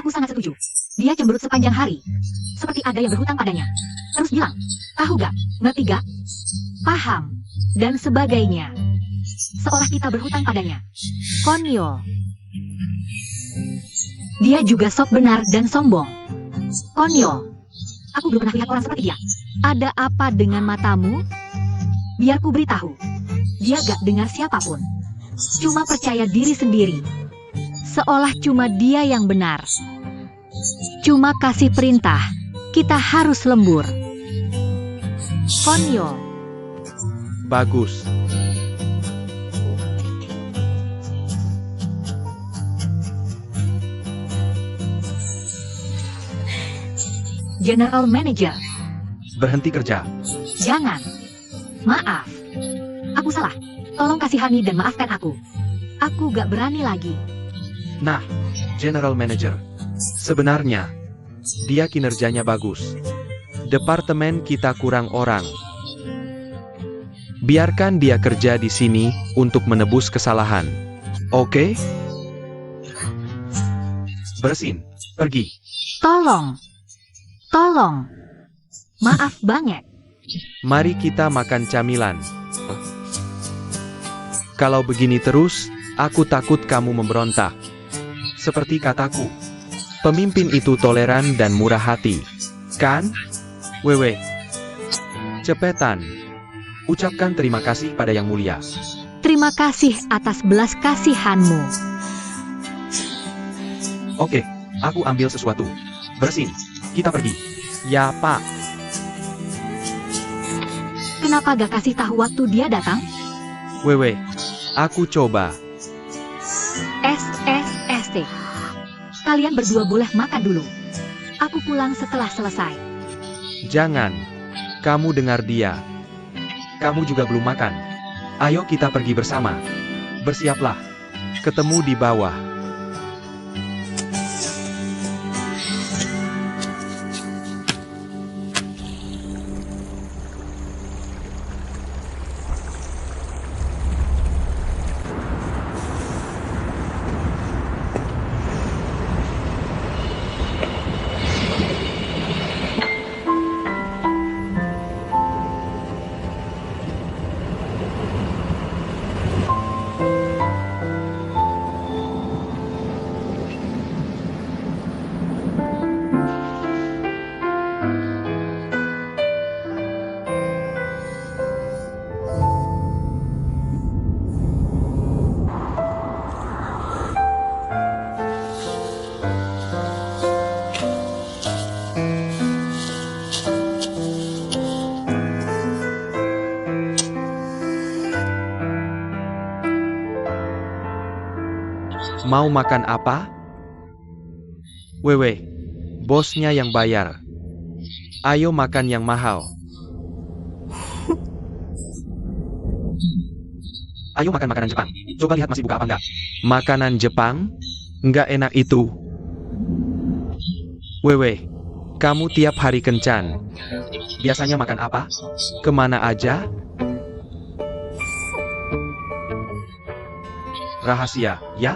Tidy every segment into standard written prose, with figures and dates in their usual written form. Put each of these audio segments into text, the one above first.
Aku sangat setuju. Dia cemberut sepanjang hari. Seperti ada yang berhutang padanya. Terus bilang, tahu gak, ngerti gak? Paham. Dan sebagainya. Seolah kita berhutang padanya. Konyol. Dia juga sok benar dan sombong. Konyol. Aku belum pernah lihat orang seperti dia. Ada apa dengan matamu? Biar ku beritahu. Dia gak dengar siapapun. Cuma percaya diri sendiri. Seolah cuma dia yang benar. Cuma kasih perintah. Kita harus lembur. Konyol. Bagus. General Manager. Berhenti kerja. Jangan. Maaf. Aku salah. Tolong kasihani dan maafkan aku. Aku gak berani lagi. Nah, General Manager. Sebenarnya, dia kinerjanya bagus. Departemen kita kurang orang. Biarkan dia kerja di sini untuk menebus kesalahan. Oke? Bersin. Pergi. Tolong. Tolong. Maaf banget. Mari kita makan camilan. Kalau begini terus, aku takut kamu memberontak. Seperti kataku, pemimpin itu toleran dan murah hati. Kan? Wewe. Cepetan. Ucapkan terima kasih pada Yang Mulia. Terima kasih atas belas kasihanmu. Oke, aku ambil sesuatu. Bersin. Kita pergi. Ya, Pak. Kenapa gak kasih tahu waktu dia datang? Wewe. Aku coba. SSST. Kalian berdua boleh makan dulu. Aku pulang setelah selesai. Jangan. Kamu dengar dia. Kamu juga belum makan. Ayo kita pergi bersama. Bersiaplah. Ketemu di bawah. Mau makan apa? Wewe, bosnya yang bayar. Ayo makan yang mahal. Ayo makan makanan Jepang. Coba lihat masih buka apa enggak. Makanan Jepang? Enggak enak itu. Wewe, kamu tiap hari kencan. Biasanya makan apa? Kemana aja? Rahasia, ya?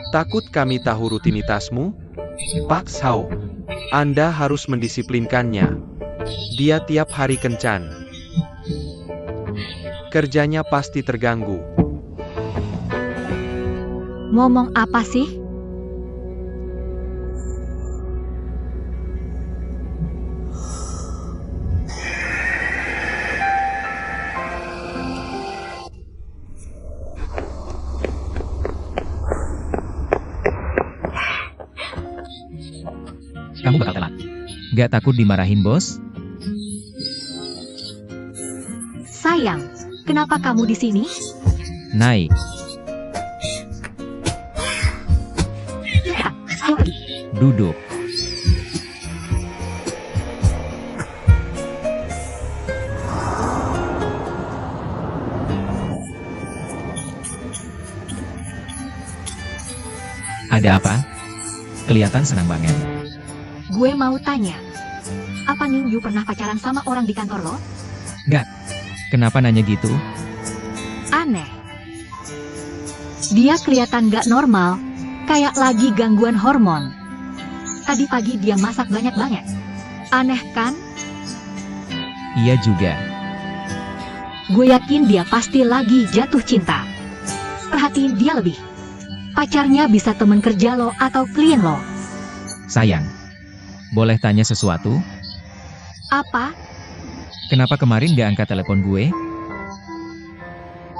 Takut kami tahu rutinitasmu? Pak Sao, Anda harus mendisiplinkannya. Dia tiap hari kencan. Kerjanya pasti terganggu. Ngomong apa sih? Kamu bakal telat. Gak takut dimarahin bos? Sayang, kenapa kamu di sini? Naik. Ya, ayo pergi. Duduk. Ada apa? Kelihatan senang banget. Gue mau tanya. Apa Ning Yu pernah pacaran sama orang di kantor lo? Gak. Kenapa nanya gitu? Aneh. Dia kelihatan gak normal. Kayak lagi gangguan hormon. Tadi pagi dia masak banyak-banyak. Aneh kan? Iya juga. Gue yakin dia pasti lagi jatuh cinta. Perhatiin dia lebih. Pacarnya bisa temen kerja lo atau klien lo. Sayang, boleh tanya sesuatu? Apa? Kenapa kemarin gak angkat telepon gue?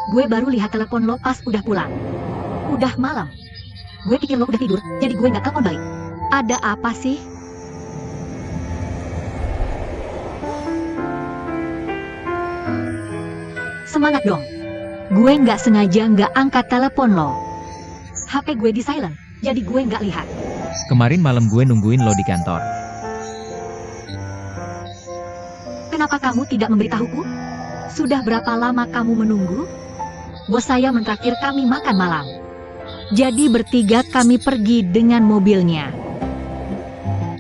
Gue baru lihat telepon lo pas udah pulang. Udah malam. Gue pikir lo udah tidur, jadi gue nggak telepon balik. Ada apa sih? Semangat dong. Gue nggak sengaja nggak angkat telepon lo. HP gue di silent, jadi gue nggak lihat. Kemarin malam gue nungguin lo di kantor. Kenapa kamu tidak memberitahuku? Sudah berapa lama kamu menunggu? Bos saya mentraktir kami makan malam. Jadi bertiga kami pergi dengan mobilnya.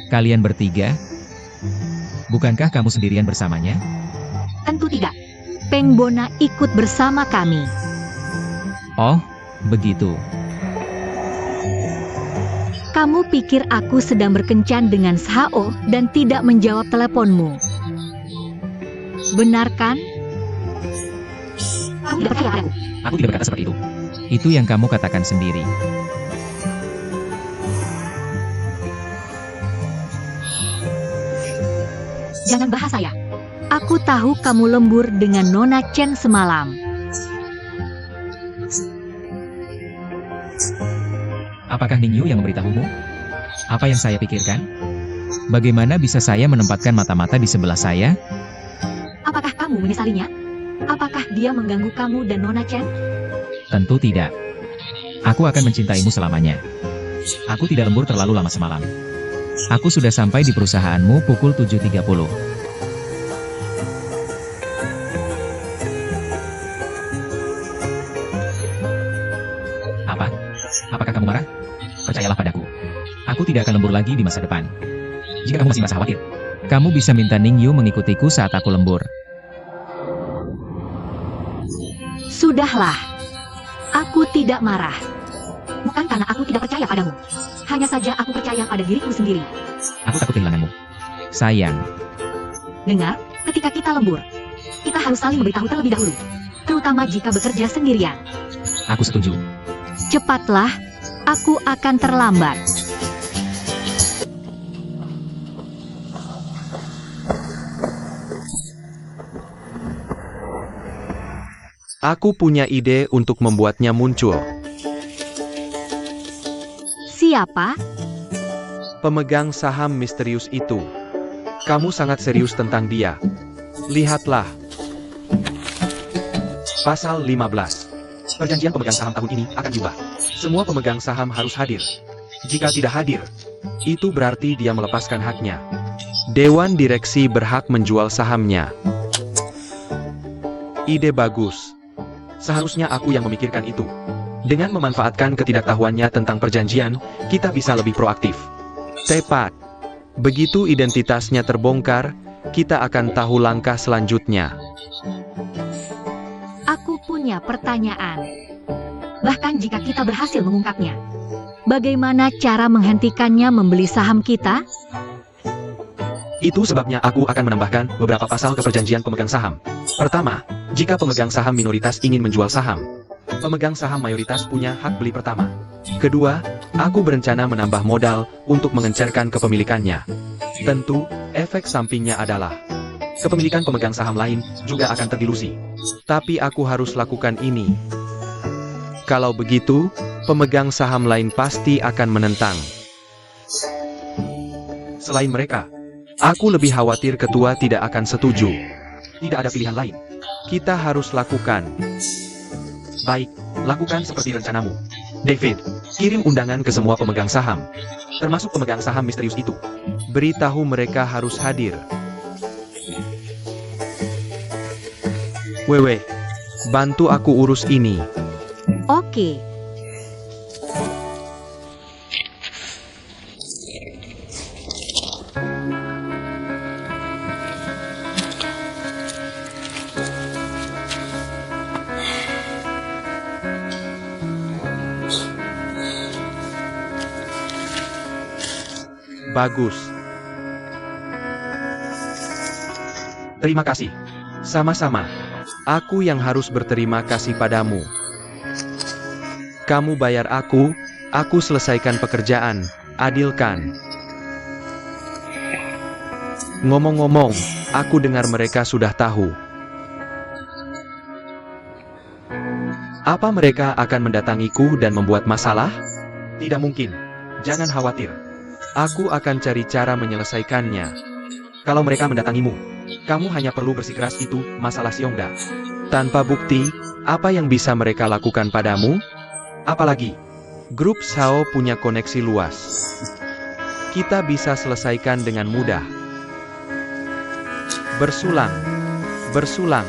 Kalian bertiga? Bukankah kamu sendirian bersamanya? Tentu tidak. Pengbona ikut bersama kami. Oh, begitu. Kamu pikir aku sedang berkencan dengan SHO dan tidak menjawab teleponmu? Benar kan? Kamu tidak percaya padaku. Aku tidak berkata seperti itu. Itu yang kamu katakan sendiri. Jangan bahas saya. Aku tahu kamu lembur dengan Nona Chen semalam. Apakah Ningyu yang memberitahumu? Apa yang saya pikirkan? Bagaimana bisa saya menempatkan mata-mata di sebelah saya? Apakah kamu menyesalinya? Apakah dia mengganggu kamu dan Nona Chen? Tentu tidak. Aku akan mencintaimu selamanya. Aku tidak lembur terlalu lama semalam. Aku sudah sampai di perusahaanmu pukul 7.30. Apa? Apakah kamu marah? Percayalah padaku. Aku tidak akan lembur lagi di masa depan. Jika kamu masih merasa khawatir, kamu bisa minta Ningyu mengikutiku saat aku lembur. Sudahlah. Aku tidak marah. Bukan karena aku tidak percaya padamu. Hanya saja aku percaya pada diriku sendiri. Aku takut kehilanganmu. Sayang, Dengar, ketika kita lembur, kita harus saling memberitahu terlebih dahulu. Terutama jika bekerja sendirian. aku setuju. Cepatlah, aku akan terlambat. Aku punya ide untuk membuatnya muncul. Siapa? Pemegang saham misterius itu. Kamu sangat serius tentang dia. Lihatlah. Pasal 15. Perjanjian pemegang saham tahun ini akan diubah. Semua pemegang saham harus hadir. Jika tidak hadir, itu berarti dia melepaskan haknya. Dewan direksi berhak menjual sahamnya. Ide bagus. Seharusnya aku yang memikirkan itu. Dengan memanfaatkan ketidaktahuannya tentang perjanjian, kita bisa lebih proaktif. Tepat. Begitu identitasnya terbongkar, kita akan tahu langkah selanjutnya. Aku punya pertanyaan. Bahkan jika kita berhasil mengungkapnya, bagaimana cara menghentikannya membeli saham kita? Itu sebabnya aku akan menambahkan beberapa pasal ke perjanjian pemegang saham. Pertama, jika pemegang saham minoritas ingin menjual saham, pemegang saham mayoritas punya hak beli pertama. Kedua, aku berencana menambah modal untuk mengencarkan kepemilikannya. Tentu, efek sampingnya adalah kepemilikan pemegang saham lain juga akan terdilusi. Tapi aku harus lakukan ini. Kalau begitu, pemegang saham lain pasti akan menentang. Selain mereka, aku lebih khawatir ketua tidak akan setuju. Tidak ada pilihan lain. Kita harus lakukan. Baik, lakukan seperti rencanamu. David, kirim undangan ke semua pemegang saham, termasuk pemegang saham misterius itu. Beritahu mereka harus hadir. Wewe, bantu aku urus ini. Oke. Bagus. Terima kasih. Sama-sama. Aku yang harus berterima kasih padamu. Kamu bayar aku selesaikan pekerjaan, adil kan? Ngomong-ngomong, aku dengar mereka sudah tahu. Apa mereka akan mendatangiku dan membuat masalah? Tidak mungkin. Jangan khawatir. Aku akan cari cara menyelesaikannya. Kalau mereka mendatangimu, kamu hanya perlu bersikeras itu masalah Xiongda. Tanpa bukti, apa yang bisa mereka lakukan padamu? Apalagi, grup Shao punya koneksi luas. Kita bisa selesaikan dengan mudah. Bersulang. Bersulang.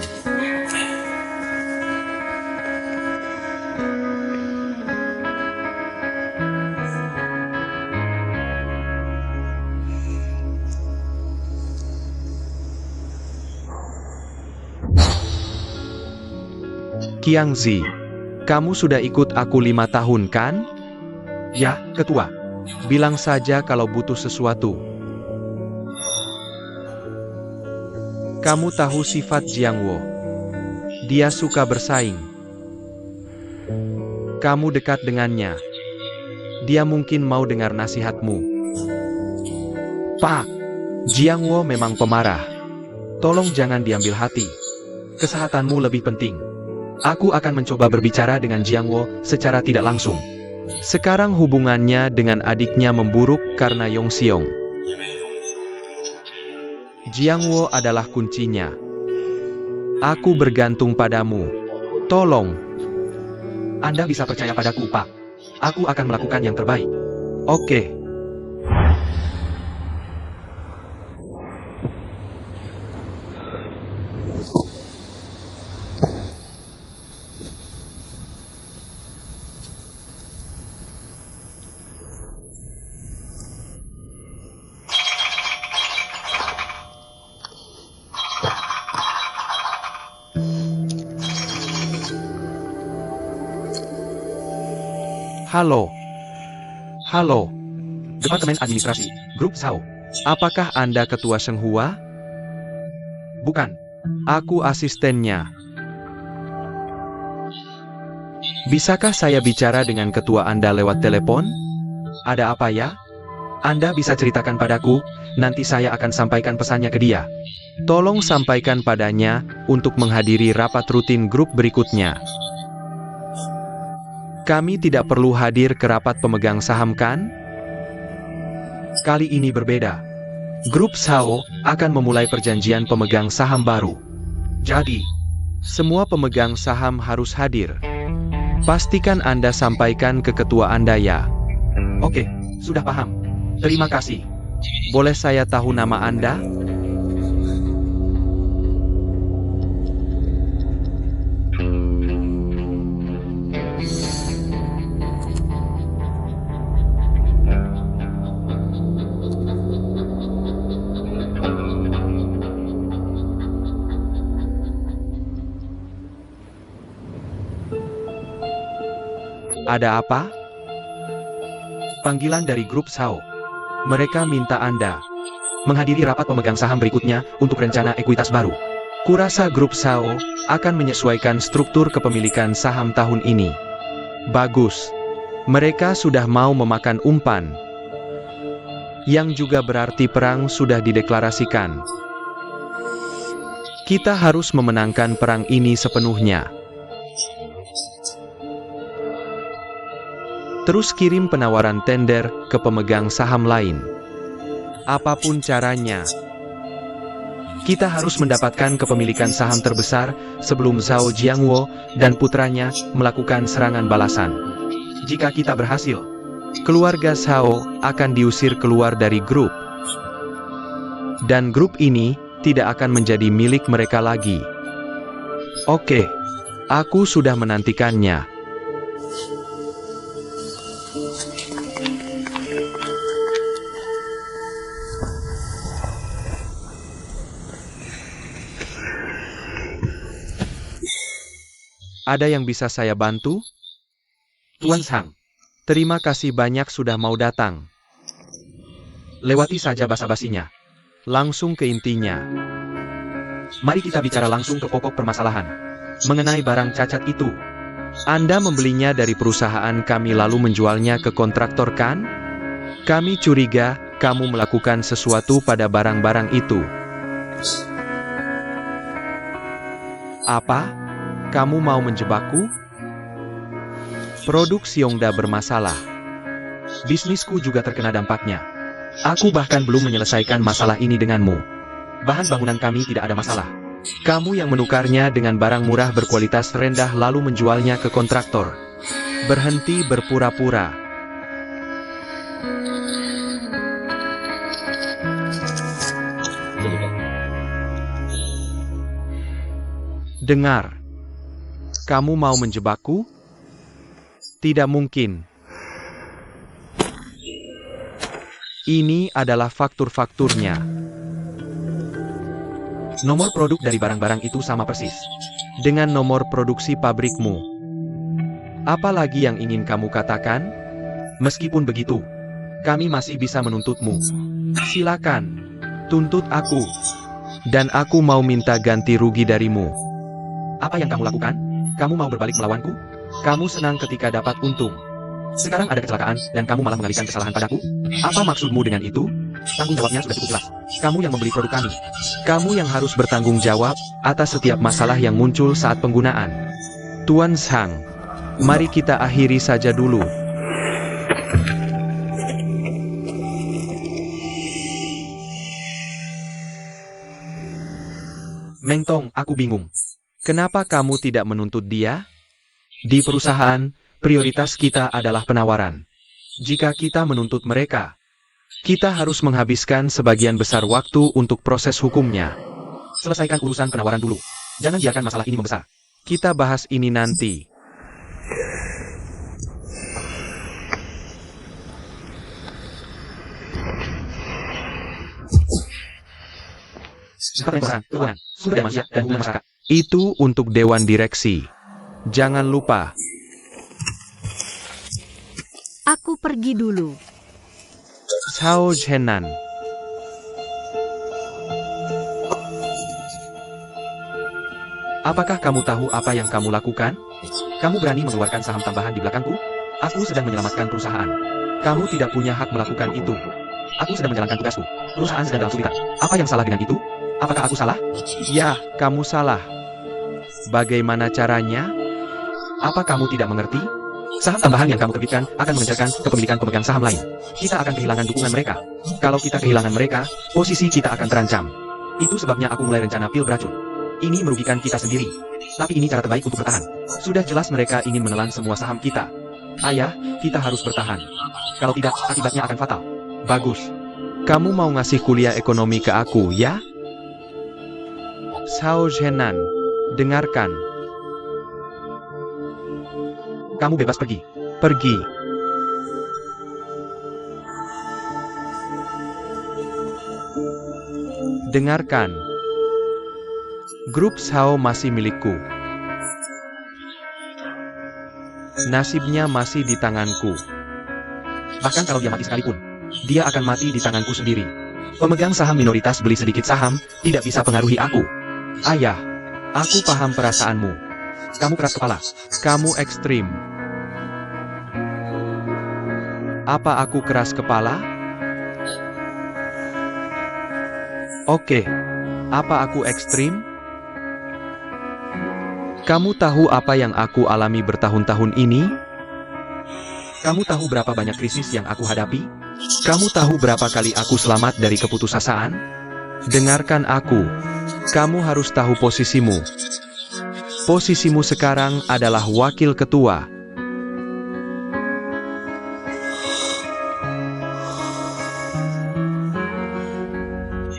Qiangzi, kamu sudah ikut aku 5 tahun kan? Ya, ketua. Bilang saja kalau butuh sesuatu. Kamu tahu sifat Jiangwo. Dia suka bersaing. Kamu dekat dengannya. Dia mungkin mau dengar nasihatmu. Pak, Jiangwo memang pemarah. Tolong jangan diambil hati. Kesehatanmu lebih penting. Aku akan mencoba berbicara dengan Jiangwo secara tidak langsung. Sekarang hubungannya dengan adiknya memburuk karena Yongxiong. Jiangwo adalah kuncinya. Aku bergantung padamu. Tolong. Anda bisa percaya padaku, Pak. Aku akan melakukan yang terbaik. Oke. Halo. Halo. Departemen Administrasi, Grup Shao. Apakah Anda Ketua Shenghua? Bukan. Aku asistennya. Bisakah saya bicara dengan ketua Anda lewat telepon? Ada apa ya? Anda bisa ceritakan padaku, nanti saya akan sampaikan pesannya ke dia. Tolong sampaikan padanya, untuk menghadiri rapat rutin grup berikutnya. Kami tidak perlu hadir ke rapat pemegang saham kan? Kali ini berbeda. Grup Shao akan memulai perjanjian pemegang saham baru. Jadi, semua pemegang saham harus hadir. Pastikan Anda sampaikan ke ketua Anda ya. Oke, sudah paham. Terima kasih. Boleh saya tahu nama Anda? Ada apa? Panggilan dari grup Shao. Mereka minta Anda menghadiri rapat pemegang saham berikutnya untuk rencana ekuitas baru. Kurasa grup Shao akan menyesuaikan struktur kepemilikan saham tahun ini. Bagus. Mereka sudah mau memakan umpan. Yang juga berarti perang sudah dideklarasikan. Kita harus memenangkan perang ini sepenuhnya. Terus kirim penawaran tender ke pemegang saham lain. Apapun caranya, kita harus mendapatkan kepemilikan saham terbesar sebelum Zhao Jiangwo dan putranya melakukan serangan balasan. Jika kita berhasil, keluarga Shao akan diusir keluar dari grup. Dan grup ini tidak akan menjadi milik mereka lagi. Oke, aku sudah menantikannya. Ada yang bisa saya bantu? Tuan Sang, terima kasih banyak sudah mau datang. Lewati saja basa-basinya. Langsung ke intinya. Mari kita bicara langsung ke pokok permasalahan. Mengenai barang cacat itu. Anda membelinya dari perusahaan kami lalu menjualnya ke kontraktor kan? Kami curiga kamu melakukan sesuatu pada barang-barang itu. Apa? Kamu mau menjebakku? Produk Xiongda bermasalah. Bisnisku juga terkena dampaknya. Aku bahkan belum menyelesaikan masalah ini denganmu. Bahan bangunan kami tidak ada masalah. Kamu yang menukarnya dengan barang murah berkualitas rendah lalu menjualnya ke kontraktor. Berhenti berpura-pura. Dengar. Kamu mau menjebakku? Tidak mungkin. Ini adalah faktur-fakturnya. Nomor produk dari barang-barang itu sama persis dengan nomor produksi pabrikmu. Apalagi yang ingin kamu katakan? Meskipun begitu, kami masih bisa menuntutmu. Silakan, tuntut aku. Dan aku mau minta ganti rugi darimu. Apa yang kamu lakukan? Kamu mau berbalik melawanku? Kamu senang ketika dapat untung. Sekarang ada kecelakaan, dan kamu malah mengalihkan kesalahan padaku? Apa maksudmu dengan itu? Tanggung jawabnya sudah cukup jelas. Kamu yang membeli produk kami. Kamu yang harus bertanggung jawab atas setiap masalah yang muncul saat penggunaan. Tuan Zhang, mari kita akhiri saja dulu. Meng Tong, aku bingung. Kenapa kamu tidak menuntut dia? Di perusahaan, prioritas kita adalah penawaran. Jika kita menuntut mereka, kita harus menghabiskan sebagian besar waktu untuk proses hukumnya. Selesaikan urusan penawaran dulu. Jangan biarkan masalah ini membesar. Kita bahas ini nanti. Keuangan, sumber daya manusia, dan hubungan masyarakat. Itu untuk Dewan Direksi. Jangan lupa. Aku pergi dulu. Zhao Zhenan. Apakah kamu tahu apa yang kamu lakukan? Kamu berani mengeluarkan saham tambahan di belakangku? Aku sedang menyelamatkan perusahaan. Kamu tidak punya hak melakukan itu. Aku sedang menjalankan tugasku. Perusahaan sedang dalam kesulitan. Apa yang salah dengan itu? Apakah aku salah? Ya, kamu salah. Bagaimana caranya? Apa kamu tidak mengerti? Saham tambahan yang kamu terbitkan akan mengejarkan kepemilikan pemegang saham lain. Kita akan kehilangan dukungan mereka. Kalau kita kehilangan mereka, posisi kita akan terancam. Itu sebabnya aku mulai rencana pil beracun. Ini merugikan kita sendiri. Tapi ini cara terbaik untuk bertahan. Sudah jelas mereka ingin menelan semua saham kita. Ayah, kita harus bertahan. Kalau tidak, akibatnya akan fatal. Bagus. Kamu mau ngasih kuliah ekonomi ke aku, ya? Zhao Zhenan, dengarkan. Kamu bebas pergi. Pergi. Dengarkan. Grup Zhao masih milikku. Nasibnya masih di tanganku. Bahkan kalau dia mati sekalipun, dia akan mati di tanganku sendiri. Pemegang saham minoritas beli sedikit saham, tidak bisa pengaruhi aku. Ayah, aku paham perasaanmu. Kamu keras kepala. Kamu ekstrim. Apa aku keras kepala? Oke. Apa aku ekstrim? Kamu tahu apa yang aku alami bertahun-tahun ini? Kamu tahu berapa banyak krisis yang aku hadapi? Kamu tahu berapa kali aku selamat dari keputusasaan? Dengarkan aku. Kamu harus tahu posisimu. Posisimu sekarang adalah wakil ketua.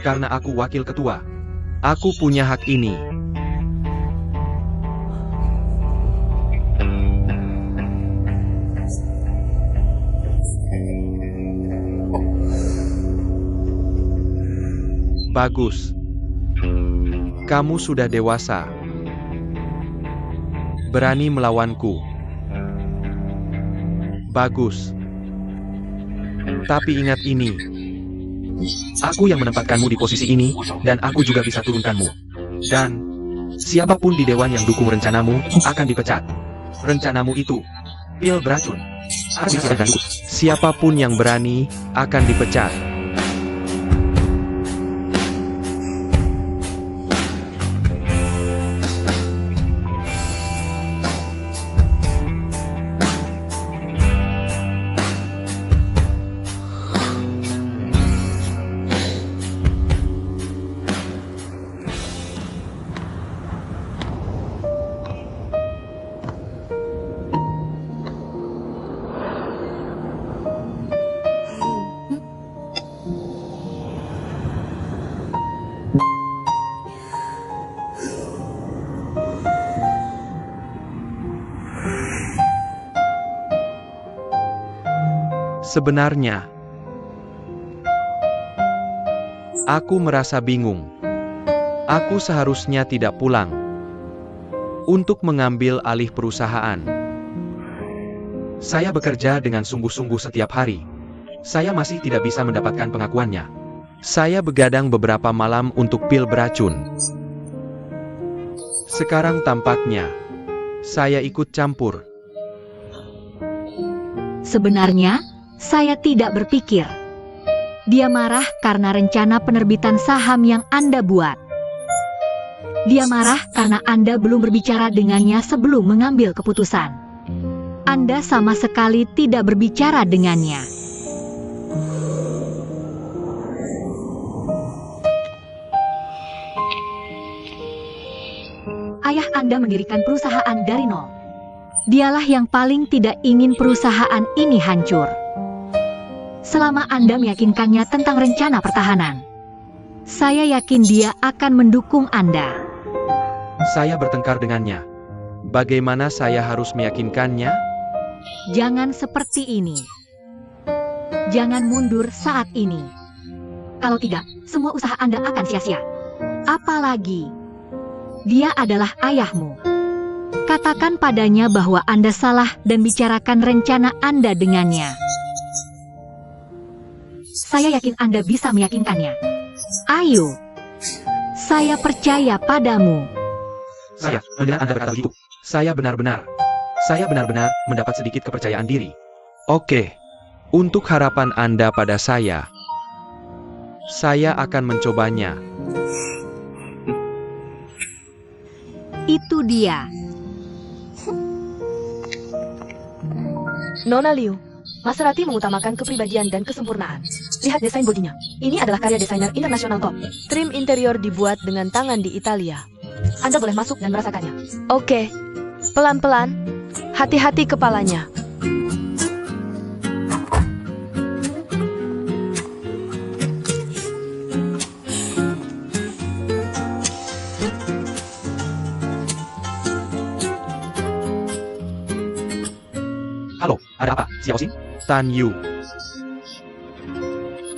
Karena aku wakil ketua, aku punya hak ini. Bagus. Kamu sudah dewasa. Berani melawanku. Bagus. Tapi ingat ini. Aku yang menempatkanmu di posisi ini, dan aku juga bisa turunkanmu. Dan, siapapun di dewan yang dukung rencanamu, akan dipecat. Rencanamu itu, pil beracun. Siapapun yang berani, akan dipecat. Sebenarnya, aku merasa bingung. Aku seharusnya tidak pulang untuk mengambil alih perusahaan. Saya bekerja dengan sungguh-sungguh setiap hari. Saya masih tidak bisa mendapatkan pengakuannya. Saya begadang beberapa malam untuk pil beracun. Sekarang tampaknya, saya ikut campur. Sebenarnya, saya tidak berpikir. Dia marah karena rencana penerbitan saham yang Anda buat. Dia marah karena Anda belum berbicara dengannya sebelum mengambil keputusan. Anda sama sekali tidak berbicara dengannya. Ayah Anda mendirikan perusahaan dari nol. Dialah yang paling tidak ingin perusahaan ini hancur. Selama Anda meyakinkannya tentang rencana pertahanan, saya yakin dia akan mendukung Anda. Saya bertengkar dengannya. Bagaimana saya harus meyakinkannya? Jangan seperti ini. Jangan mundur saat ini. Kalau tidak, semua usaha Anda akan sia-sia. Apalagi, dia adalah ayahmu. Katakan padanya bahwa Anda salah dan bicarakan rencana Anda dengannya. Saya yakin Anda bisa meyakinkannya. Ayo. Saya percaya padamu. Saya mendengar Anda berkata begitu. Saya benar-benar mendapat sedikit kepercayaan diri. Oke. Untuk harapan Anda pada saya akan mencobanya. Itu dia. Nona Liu, Maserati mengutamakan kepribadian dan kesempurnaan. Lihat desain bodinya. Ini adalah karya desainer internasional top. Trim interior dibuat dengan tangan di Italia. Anda boleh masuk dan merasakannya. Oke, pelan-pelan. Hati-hati kepalanya. Halo, ada apa, Xiao Xing? Tan Yu.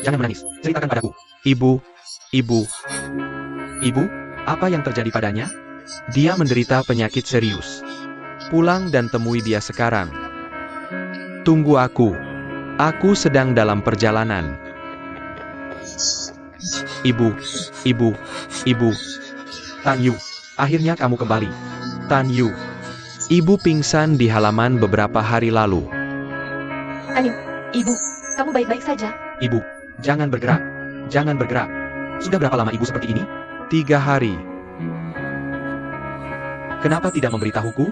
Jangan menangis, ceritakan padaku. Ibu, apa yang terjadi padanya? Dia menderita penyakit serius. Pulang dan temui dia sekarang. Tunggu aku. Aku sedang dalam perjalanan. Ibu. Tan Yu, akhirnya kamu kembali. Tan Yu. Ibu pingsan di halaman beberapa hari lalu. Ibu, kamu baik-baik saja? Ibu, jangan bergerak. Jangan bergerak. Sudah berapa lama ibu seperti ini? 3 hari. Kenapa tidak memberitahuku?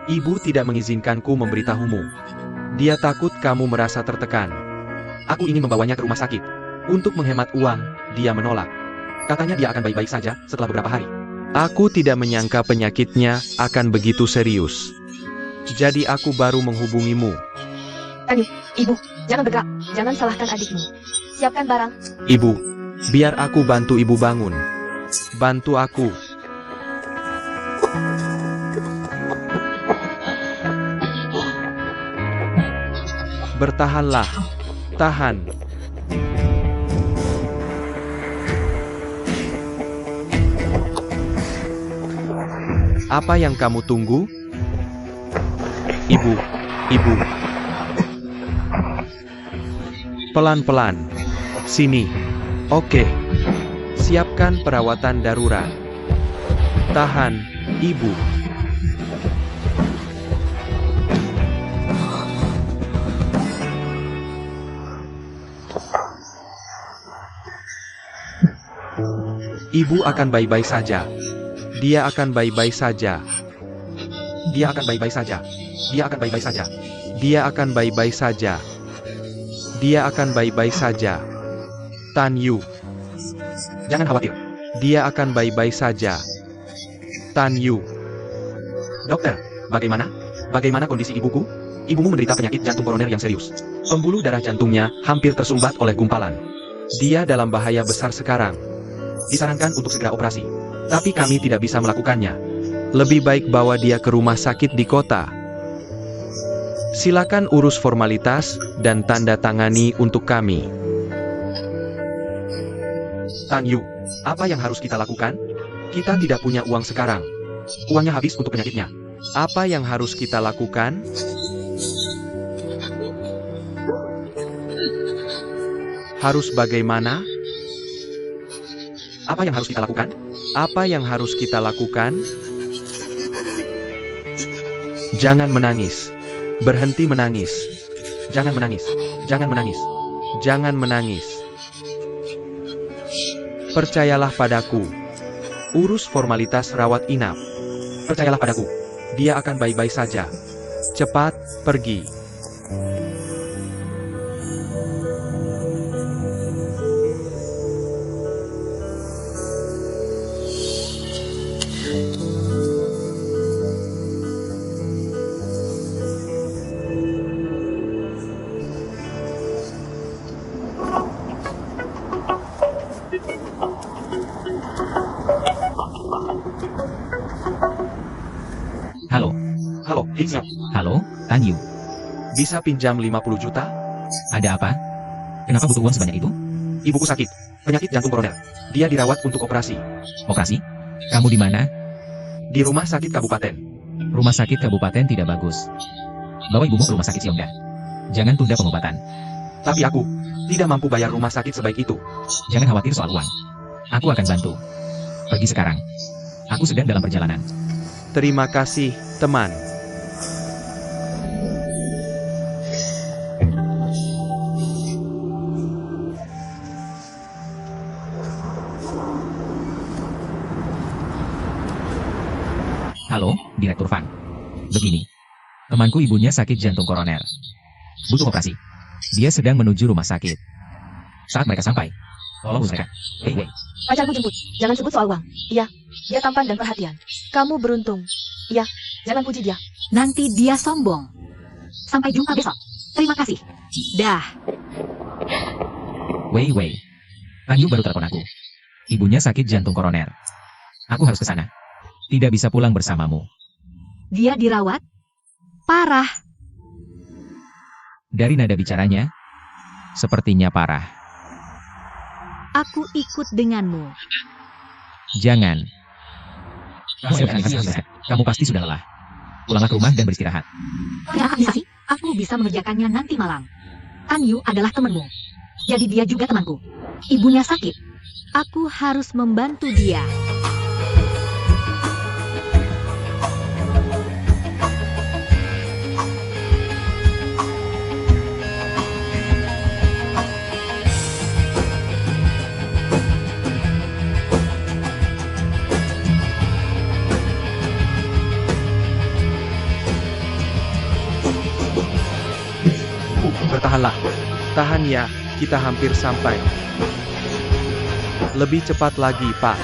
Ibu tidak mengizinkanku memberitahumu. Dia takut kamu merasa tertekan. Aku ingin membawanya ke rumah sakit. Untuk menghemat uang, dia menolak. Katanya dia akan baik-baik saja setelah beberapa hari. Aku tidak menyangka penyakitnya akan begitu serius. Jadi aku baru menghubungimu. Ibu, jangan bergerak. Jangan salahkan adikmu. Siapkan barang. Ibu, biar aku bantu ibu bangun. Bantu aku. Bertahanlah. Tahan. Apa yang kamu tunggu? Ibu. Pelan-pelan. Sini. Oke. Siapkan perawatan darurat. Tahan, Ibu. Ibu akan baik-baik saja. Dia akan baik-baik saja. Dia akan baik-baik saja. Dia akan baik-baik saja. Dia akan baik-baik saja. Dia akan baik-baik saja. Tan Yu. Jangan khawatir. Dia akan baik-baik saja. Tan Yu. Dokter, bagaimana? Bagaimana kondisi ibuku? Ibumu menderita penyakit jantung koroner yang serius. Pembuluh darah jantungnya hampir tersumbat oleh gumpalan. Dia dalam bahaya besar sekarang. Disarankan untuk segera operasi. Tapi kami tidak bisa melakukannya. Lebih baik bawa dia ke rumah sakit di kota. Silakan urus formalitas dan tanda tangani untuk kami. Tan Yu, apa yang harus kita lakukan? Kita tidak punya uang sekarang. Uangnya habis untuk penyakitnya. Apa yang harus kita lakukan? Harus bagaimana? Apa yang harus kita lakukan? Apa yang harus kita lakukan? Jangan menangis. Berhenti menangis. Jangan menangis. Jangan menangis. Jangan menangis. Percayalah padaku. Urus formalitas rawat inap. Percayalah padaku. Dia akan baik-baik saja. Cepat, pergi. Halo, Halo, Hinsap. halo, Tan Yu. Bisa pinjam 50 juta? Ada apa? Kenapa butuh uang sebanyak itu? Ibuku sakit. Penyakit jantung koroner. Dia dirawat untuk operasi. Operasi? Kamu di mana? Di rumah sakit kabupaten. Rumah sakit kabupaten tidak bagus. Bawa ibumu ke rumah sakit Sionda. Jangan tunda pengobatan. Tapi aku tidak mampu bayar rumah sakit sebaik itu. Jangan khawatir soal uang. Aku akan bantu. Pergi sekarang. Aku sedang dalam perjalanan. Terima kasih, teman. Halo, Direktur Fang. Begini. Temanku ibunya sakit jantung koroner. Butuh operasi. Dia sedang menuju rumah sakit. Saat mereka sampai, tolong urus mereka. Hei. Pacarku jemput. Jangan sebut soal uang. Iya, dia tampan dan perhatian. Kamu beruntung. Iya, jangan puji dia. Nanti dia sombong. Sampai jumpa besok. Terima kasih. Dah. Wei. Tan Yu baru telepon aku. Ibunya sakit jantung koroner. Aku harus ke sana. Tidak bisa pulang bersamamu. Dia dirawat? Parah. Dari nada bicaranya, sepertinya parah. Aku ikut denganmu. Jangan. Kamu pasti sudah lelah. Pulanglah ke rumah dan beristirahat. Tidak akan bisa sih. Aku bisa mengerjakannya nanti malam. Tan Yu adalah temanmu. Jadi dia juga temanku. Ibunya sakit. Aku harus membantu dia. Bertahanlah. Tahan ya, kita hampir sampai. Lebih cepat lagi, Pak.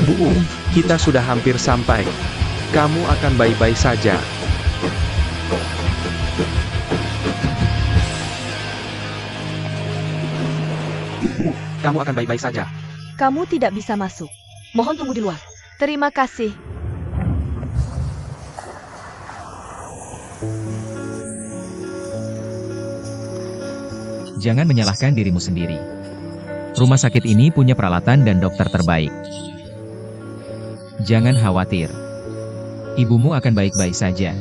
Bu, kita sudah hampir sampai. Kamu akan baik-baik saja. Kamu akan baik-baik saja. Kamu tidak bisa masuk. Mohon tunggu di luar. Terima kasih. Jangan menyalahkan dirimu sendiri. Rumah sakit ini punya peralatan dan dokter terbaik. Jangan khawatir. Ibumu akan baik-baik saja.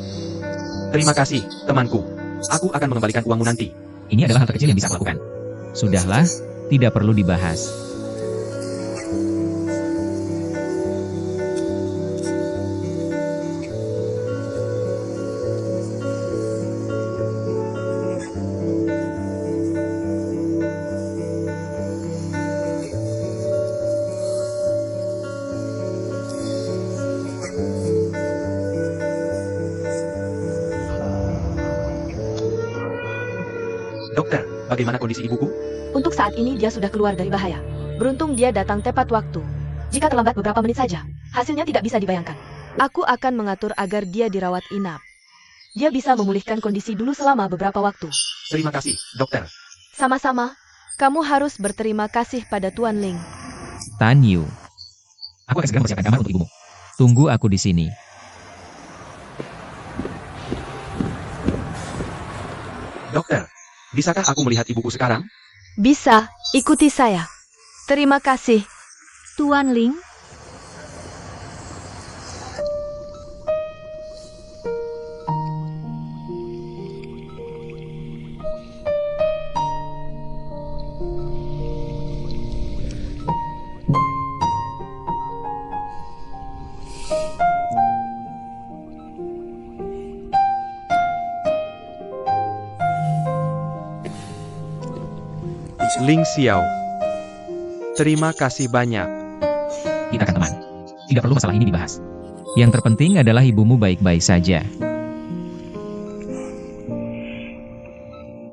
Terima kasih, temanku. Aku akan mengembalikan uangmu nanti. Ini adalah hal terkecil yang bisa aku lakukan. Sudahlah, tidak perlu dibahas. Dokter, bagaimana kondisi ibuku? Untuk saat ini dia sudah keluar dari bahaya. Beruntung dia datang tepat waktu. Jika terlambat beberapa menit saja, hasilnya tidak bisa dibayangkan. Aku akan mengatur agar dia dirawat inap. Dia bisa memulihkan kondisi dulu selama beberapa waktu. Terima kasih, dokter. Sama-sama. Kamu harus berterima kasih pada Tuan Ling. Tan Yu. Aku akan segera mempersiapkan kamar untuk ibumu. Tunggu aku di sini. Dokter, bisakah aku melihat ibuku sekarang? Bisa, ikuti saya. Terima kasih. Tuan Ling, Ling Xiao. Terima kasih banyak. Kita akan teman. Tidak perlu masalah ini dibahas. Yang terpenting adalah ibumu baik-baik saja.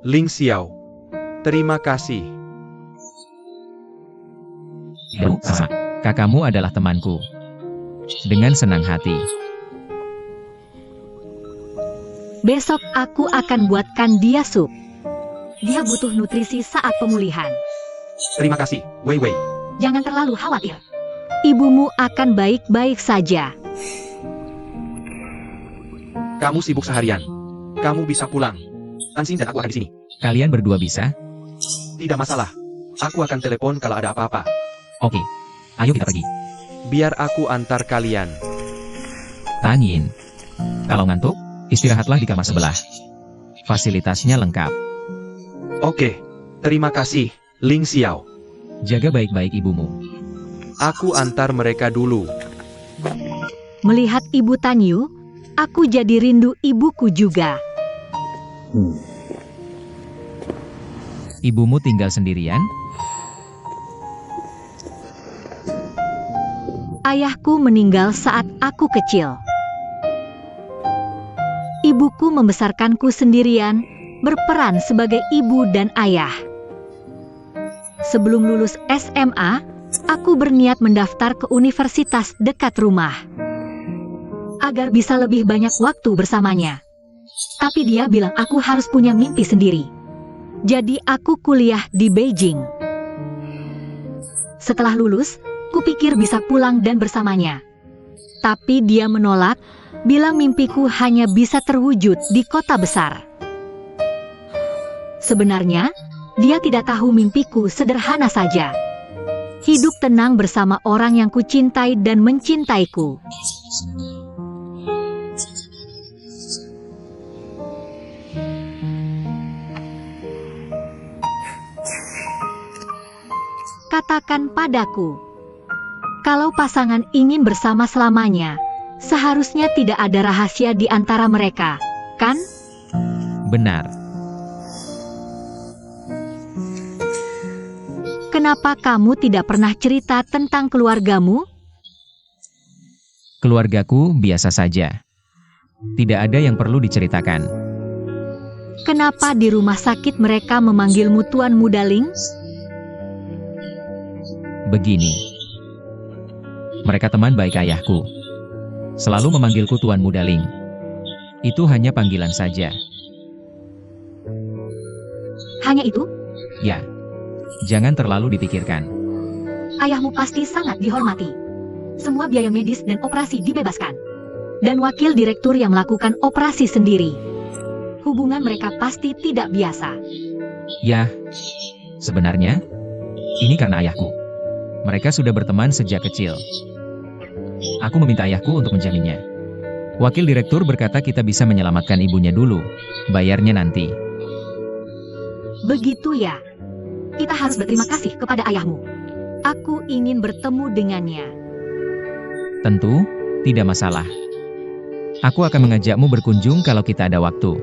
Ling Xiao. Terima kasih. Ibu, sama. Kakakmu adalah temanku. Dengan senang hati. besok aku akan buatkan dia sup. Dia butuh nutrisi saat pemulihan. Terima kasih, Wei Wei. Jangan terlalu khawatir. Ibumu akan baik-baik saja. Kamu sibuk seharian. Kamu bisa pulang. Tansin dan aku akan di sini. Kalian berdua bisa? Tidak masalah. Aku akan telepon kalau ada apa-apa. Oke. Ayo kita pergi. Biar aku antar kalian. Tan Yin. Kalau ngantuk, istirahatlah di kamar sebelah. Fasilitasnya lengkap. Oke. Terima kasih, Ling Xiao. Jaga baik-baik ibumu. Aku antar mereka dulu. Melihat Ibu Tanyu, aku jadi rindu ibuku juga. Ibumu tinggal sendirian? Ayahku meninggal saat aku kecil. Ibuku membesarkanku sendirian, berperan sebagai ibu dan ayah. Sebelum lulus SMA, aku berniat mendaftar ke universitas dekat rumah, agar bisa lebih banyak waktu bersamanya. Tapi dia bilang aku harus punya mimpi sendiri. Jadi aku kuliah di Beijing. Setelah lulus, kupikir bisa pulang dan bersamanya. Tapi dia menolak, bilang mimpiku hanya bisa terwujud di kota besar. Sebenarnya, dia tidak tahu mimpiku sederhana saja. Hidup tenang bersama orang yang kucintai dan mencintaiku. Katakan padaku, kalau pasangan ingin bersama selamanya, seharusnya tidak ada rahasia di antara mereka, kan? Benar. Kenapa kamu tidak pernah cerita tentang keluargamu? Keluargaku biasa saja. Tidak ada yang perlu diceritakan. Kenapa di rumah sakit mereka memanggilmu Tuan Muda Ling? Begini. Mereka teman baik ayahku. Selalu memanggilku Tuan Muda Ling. Itu hanya panggilan saja. Hanya itu? Ya. Jangan terlalu dipikirkan. Ayahmu pasti sangat dihormati. Semua biaya medis dan operasi dibebaskan. Dan wakil direktur yang melakukan operasi sendiri. Hubungan mereka pasti tidak biasa. Ya, sebenarnya, ini karena ayahku. Mereka sudah berteman sejak kecil. Aku meminta ayahku untuk menjaminnya. Wakil direktur berkata kita bisa menyelamatkan ibunya dulu, bayarnya nanti. Begitu ya. Kita harus berterima kasih kepada ayahmu. Aku ingin bertemu dengannya. Tentu, tidak masalah. Aku akan mengajakmu berkunjung kalau kita ada waktu.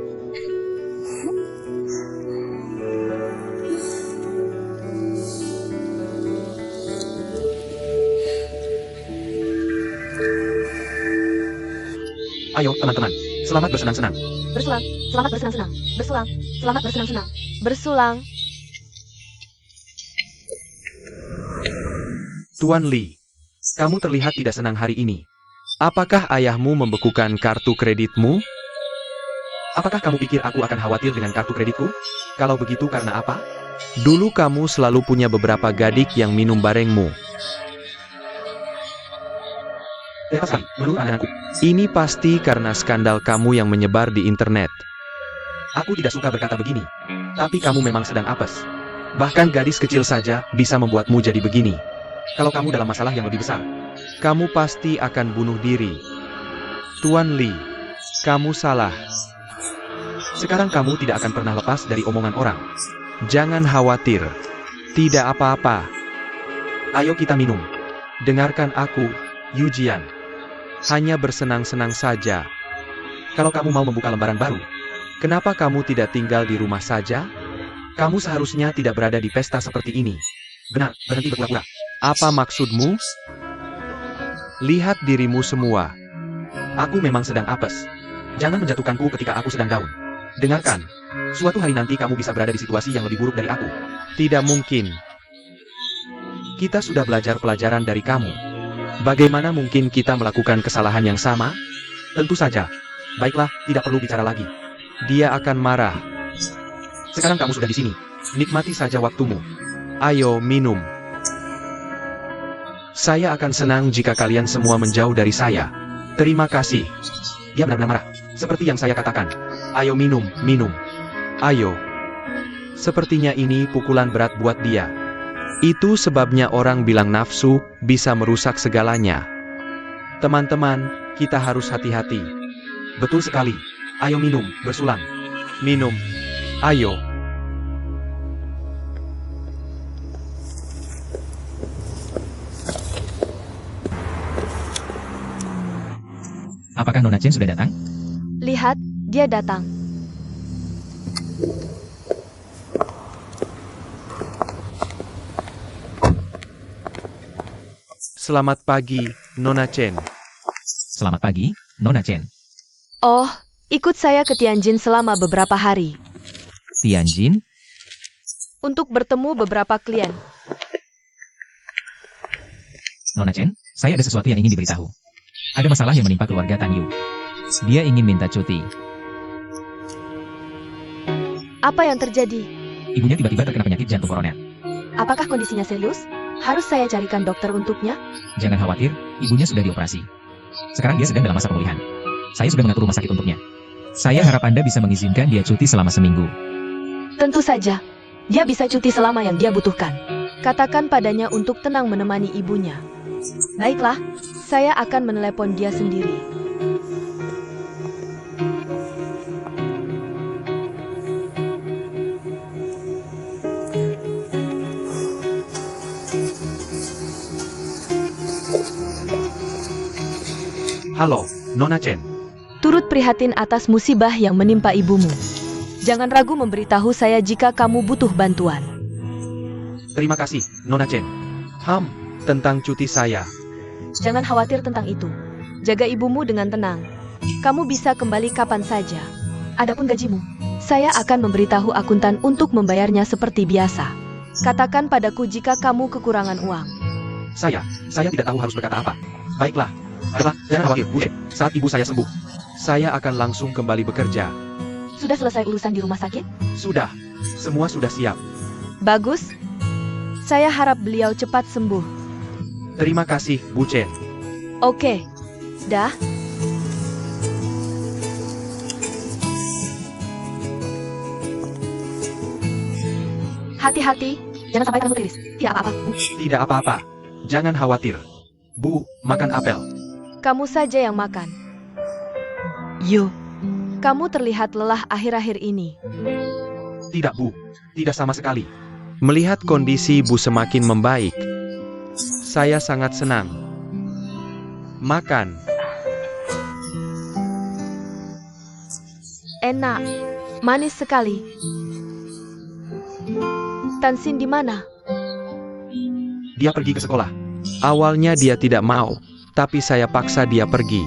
Ayo, teman-teman. Selamat bersenang-senang. Bersulang, selamat bersenang-senang. Bersulang, selamat bersenang-senang. Bersulang. Tuan Li, kamu terlihat tidak senang hari ini. Apakah ayahmu membekukan kartu kreditmu? Apakah kamu pikir aku akan khawatir dengan kartu kreditku? Kalau begitu karena apa? Dulu kamu selalu punya beberapa gadis yang minum barengmu. Tepat sekali, menurut pandanganku. Ini pasti karena skandal kamu yang menyebar di internet. Aku tidak suka berkata begini, tapi kamu memang sedang apes. Bahkan gadis kecil saja bisa membuatmu jadi begini. Kalau kamu dalam masalah yang lebih besar, kamu pasti akan bunuh diri. Tuan Li, kamu salah. Sekarang kamu tidak akan pernah lepas dari omongan orang. Jangan khawatir. Tidak apa-apa. Ayo kita minum. Dengarkan aku, Yujian. Hanya bersenang-senang saja. Kalau kamu mau membuka lembaran baru, kenapa kamu tidak tinggal di rumah saja? Kamu seharusnya tidak berada di pesta seperti ini. Benar, berhenti berpura-pura. Apa maksudmu? Lihat dirimu semua. Aku memang sedang apes. Jangan menjatuhkanku ketika aku sedang down. Dengarkan, suatu hari nanti kamu bisa berada di situasi yang lebih buruk dari aku. Tidak mungkin. Kita sudah belajar pelajaran dari kamu. Bagaimana mungkin kita melakukan kesalahan yang sama? Tentu saja. Baiklah, tidak perlu bicara lagi. Dia akan marah. Sekarang kamu sudah di sini. Nikmati saja waktumu. Ayo minum. Saya akan senang jika kalian semua menjauh dari saya. Terima kasih. Dia benar-benar marah. Seperti yang saya katakan. Ayo minum, minum. Ayo. Sepertinya ini pukulan berat buat dia. Itu sebabnya orang bilang nafsu bisa merusak segalanya. Teman-teman, kita harus hati-hati. Betul sekali. Ayo minum, bersulang. Minum. Ayo. Apakah Nona Chen sudah datang? Lihat, dia datang. Selamat pagi, Nona Chen. Selamat pagi, Nona Chen. Oh, ikut saya ke Tianjin selama beberapa hari. Tianjin? Untuk bertemu beberapa klien. Nona Chen, saya ada sesuatu yang ingin diberitahu. Ada masalah yang menimpa keluarga Tan Yu. Dia ingin minta cuti. Apa yang terjadi? Ibunya tiba-tiba terkena penyakit jantung koroner. Apakah kondisinya serius? Harus saya carikan dokter untuknya? Jangan khawatir, ibunya sudah dioperasi. Sekarang dia sedang dalam masa pemulihan. Saya sudah mengatur rumah sakit untuknya. Saya harap Anda bisa mengizinkan dia cuti selama seminggu. Tentu saja. Dia bisa cuti selama yang dia butuhkan. Katakan padanya untuk tenang menemani ibunya. Baiklah, saya akan menelepon dia sendiri. Halo, Nona Chen. Turut prihatin atas musibah yang menimpa ibumu. Jangan ragu memberitahu saya jika kamu butuh bantuan. Terima kasih, Nona Chen. Tentang cuti saya. Jangan khawatir tentang itu. Jaga ibumu dengan tenang. Kamu bisa kembali kapan saja. Adapun gajimu, saya akan memberitahu akuntan untuk membayarnya seperti biasa. Katakan padaku jika kamu kekurangan uang. Saya tidak tahu harus berkata apa. Baiklah, jangan khawatir, Bu. Saat ibu saya sembuh, saya akan langsung kembali bekerja. Sudah selesai urusan di rumah sakit? Sudah, semua sudah siap. Bagus. Saya harap beliau cepat sembuh. Terima kasih, Bu Chen. Oke. Dah. Hati-hati, jangan sampai kamu kritis. Tidak apa-apa. Tidak apa-apa. Jangan khawatir. Bu, makan apel. Kamu saja yang makan. Yo, kamu terlihat lelah akhir-akhir ini. Tidak, Bu. Tidak sama sekali. Melihat kondisi Bu semakin membaik, saya sangat senang. Makan. Enak, manis sekali. Tansin di mana? Dia pergi ke sekolah. Awalnya dia tidak mau, tapi saya paksa dia pergi.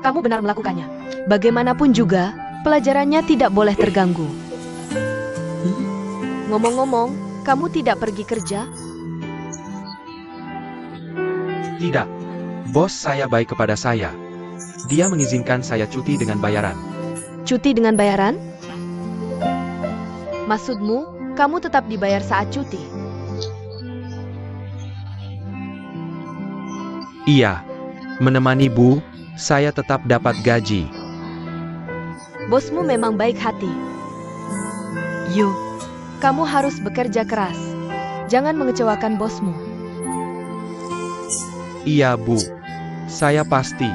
Kamu benar melakukannya. Bagaimanapun juga, pelajarannya tidak boleh terganggu. Ngomong-ngomong, kamu tidak pergi kerja? Tidak. Bos saya baik kepada saya. Dia mengizinkan saya cuti dengan bayaran. Cuti dengan bayaran? Maksudmu, kamu tetap dibayar saat cuti? Iya. Menemani Bu, saya tetap dapat gaji. Bosmu memang baik hati. Yo, kamu harus bekerja keras. Jangan mengecewakan bosmu. Iya, Bu. Saya pasti.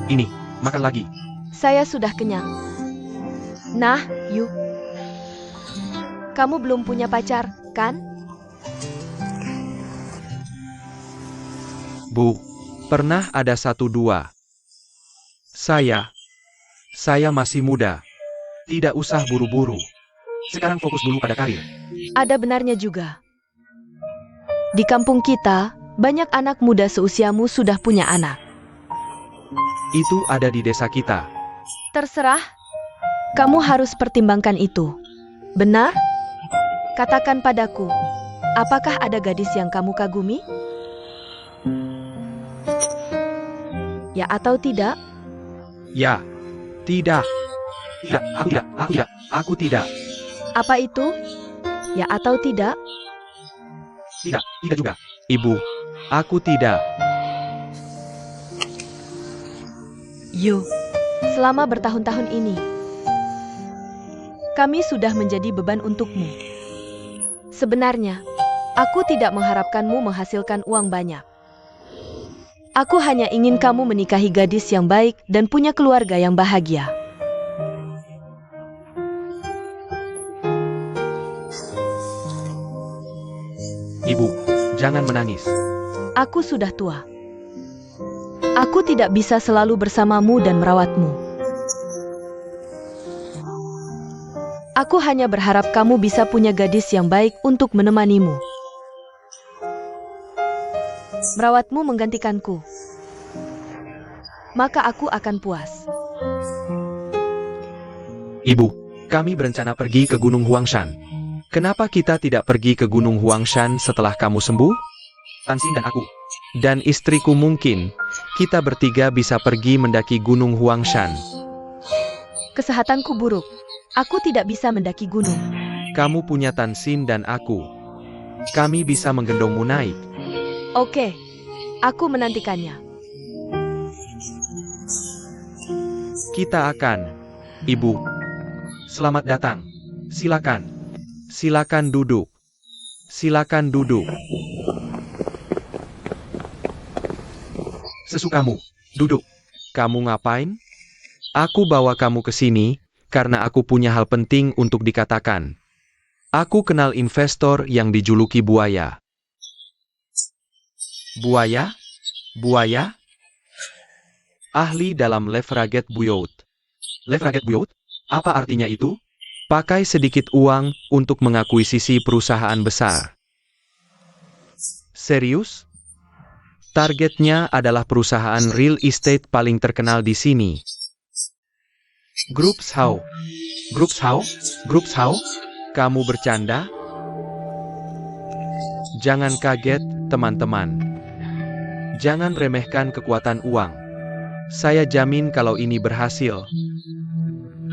Ini, makan lagi. Saya sudah kenyang. Nah, yuk. Kamu belum punya pacar, kan? Bu, pernah ada 1-2. Saya masih muda. Tidak usah buru-buru. Sekarang fokus dulu pada karir. Ada benarnya juga. Di kampung kita, banyak anak muda seusiamu sudah punya anak. Itu ada di desa kita. Terserah. Kamu harus pertimbangkan itu. Benar? Katakan padaku, apakah ada gadis yang kamu kagumi? Ya atau tidak? Ya. Tidak. Tidak, aku tidak. Apa itu? Ya atau tidak? Tidak juga. Ibu, aku tidak. Yo, selama bertahun-tahun ini, kami sudah menjadi beban untukmu. Sebenarnya, aku tidak mengharapkanmu menghasilkan uang banyak. Aku hanya ingin kamu menikahi gadis yang baik dan punya keluarga yang bahagia. Ibu, jangan menangis. Aku sudah tua. Aku tidak bisa selalu bersamamu dan merawatmu. Aku hanya berharap kamu bisa punya gadis yang baik untuk menemanimu. Merawatmu menggantikanku. Maka aku akan puas. Ibu, kami berencana pergi ke Gunung Huangshan. Kenapa kita tidak pergi ke Gunung Huangshan setelah kamu sembuh? Tansin dan aku. Dan istriku mungkin, kita bertiga bisa pergi mendaki Gunung Huangshan. Kesehatanku buruk. Aku tidak bisa mendaki gunung. Kamu punya Tansin dan aku. Kami bisa menggendongmu naik. Oke, aku menantikannya. Kita akan. Ibu. Selamat datang. Silakan. Silakan duduk. Silakan duduk. Sesukamu. Duduk. Kamu ngapain? Aku bawa kamu ke sini karena aku punya hal penting untuk dikatakan. Aku kenal investor yang dijuluki Buaya. Buaya? Buaya? Ahli dalam leveraged buyout. Leveraged buyout? Apa artinya itu? Pakai sedikit uang untuk mengakuisisi perusahaan besar. Serius? Targetnya adalah perusahaan real estate paling terkenal di sini. Groups how? Groups how? Groups how? Kamu bercanda? Jangan kaget, teman-teman. Jangan remehkan kekuatan uang. Saya jamin kalau ini berhasil,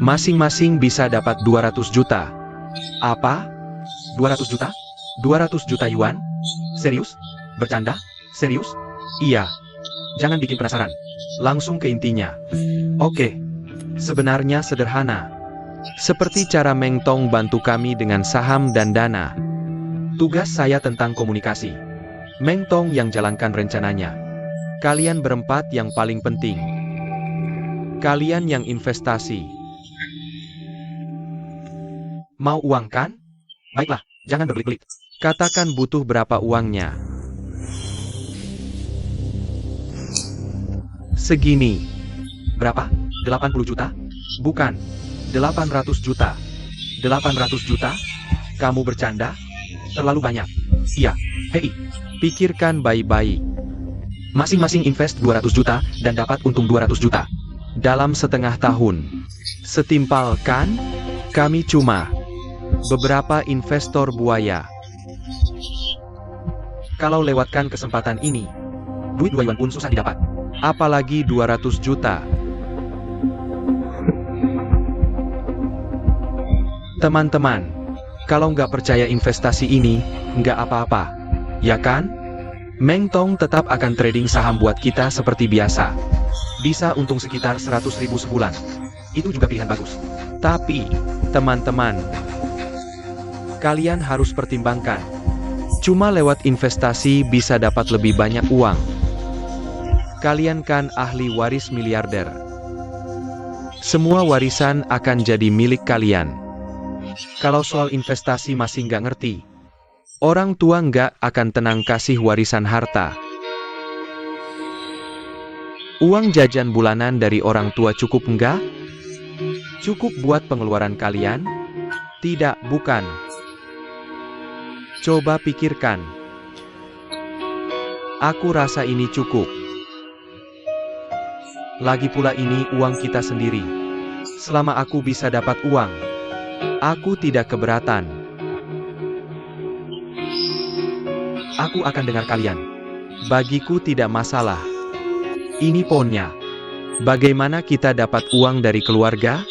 masing-masing bisa dapat 200 juta. Apa? 200 juta? 200 juta yuan? Serius? Bercanda? Serius? Iya. Jangan bikin penasaran. Langsung ke intinya. Oke. Sebenarnya sederhana. Seperti cara Meng Tong bantu kami dengan saham dan dana. Tugas saya tentang komunikasi. Meng Tong yang jalankan rencananya. Kalian berempat yang paling penting. Kalian yang investasi. Mau uang kan? Baiklah, jangan berbelit-belit. Katakan butuh berapa uangnya. Segini. Berapa? 80 juta? Bukan. 800 juta. 800 juta? Kamu bercanda? Terlalu banyak. Iya. Hei, pikirkan baik-baik. Masing-masing invest 200 juta dan dapat untung 200 juta. Dalam setengah tahun. Setimpal kan? Kami cuma beberapa investor buaya. Kalau lewatkan kesempatan ini, duit 2 yuan pun susah didapat. Apalagi 200 juta. Teman-teman, kalau nggak percaya investasi ini, nggak apa-apa. Ya kan? Meng Tong tetap akan trading saham buat kita seperti biasa. Bisa untung sekitar 100.000 sebulan. Itu juga pilihan bagus. Tapi, teman-teman, kalian harus pertimbangkan. Cuma lewat investasi bisa dapat lebih banyak uang. Kalian kan ahli waris miliarder. Semua warisan akan jadi milik kalian. Kalau soal investasi masih nggak ngerti, orang tua nggak akan tenang kasih warisan harta. Uang jajan bulanan dari orang tua cukup nggak? Cukup buat pengeluaran kalian? Tidak, bukan. Coba pikirkan. Aku rasa ini cukup. Lagi pula ini uang kita sendiri. Selama aku bisa dapat uang, aku tidak keberatan. Aku akan dengar kalian. Bagiku tidak masalah. Ini poinnya. Bagaimana kita dapat uang dari keluarga?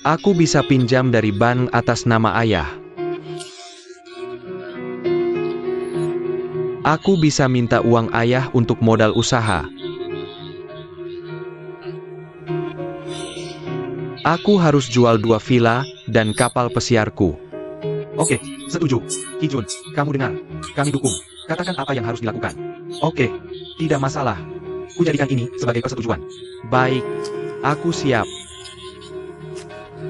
Aku bisa pinjam dari bank atas nama ayah. Aku bisa minta uang ayah untuk modal usaha. Aku harus jual 2 villa dan kapal pesiarku. Oke, setuju. Kijun, kamu dengar. Kami dukung. Katakan apa yang harus dilakukan. Oke, tidak masalah. Ku jadikan ini sebagai persetujuan. Baik, aku siap.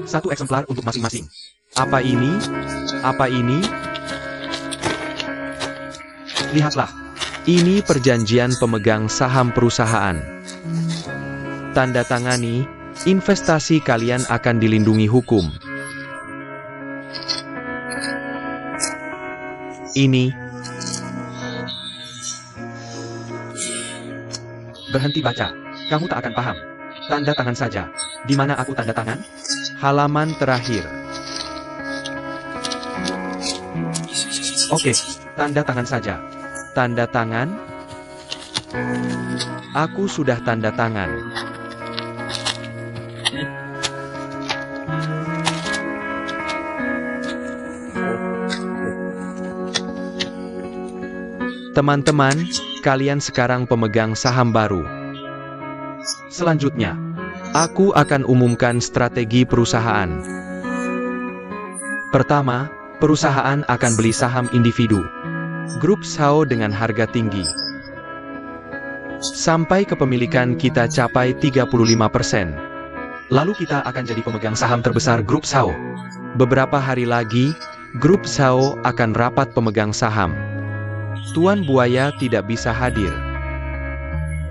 1 eksemplar untuk masing-masing. Apa ini? Apa ini? Lihatlah. Ini perjanjian pemegang saham perusahaan. Tanda tangani. Investasi kalian akan dilindungi hukum. Ini. Berhenti baca. Kamu tak akan paham. Tanda tangan saja. Di mana aku tanda tangan? Halaman terakhir. Oke, tanda tangan saja. Tanda tangan? Aku sudah tanda tangan. Teman-teman, kalian sekarang pemegang saham baru. Selanjutnya, aku akan umumkan strategi perusahaan. Pertama, perusahaan akan beli saham individu. Grup SAO dengan harga tinggi. Sampai kepemilikan kita capai 35%. Lalu kita akan jadi pemegang saham terbesar grup SAO. Beberapa hari lagi, grup SAO akan rapat pemegang saham. Tuan Buaya tidak bisa hadir.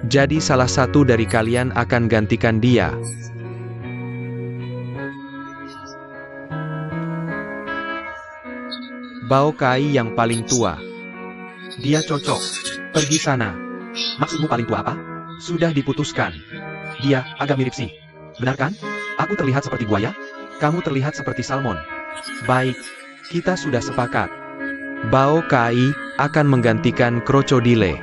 Jadi salah satu dari kalian akan gantikan dia. Bao Kai yang paling tua. Dia cocok. Pergi sana. Maksudmu paling tua apa? Sudah diputuskan. Dia agak mirip sih. Benar kan? Aku terlihat seperti buaya? Kamu terlihat seperti salmon. Baik. Kita sudah sepakat. Bao Kai akan menggantikan Krokodile.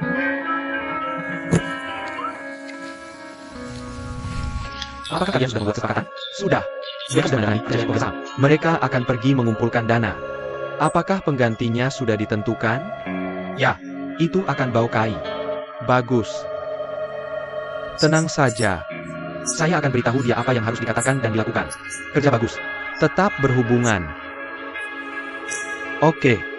Apakah kalian sudah membuat kesepakatan? Sudah. Mereka sudah menangani perjanjian pemegang saham. Mereka akan pergi mengumpulkan dana. Apakah penggantinya sudah ditentukan? Ya, itu akan Bao Kai. Bagus. Tenang saja. Saya akan beritahu dia apa yang harus dikatakan dan dilakukan. Kerja bagus. Tetap berhubungan. Oke.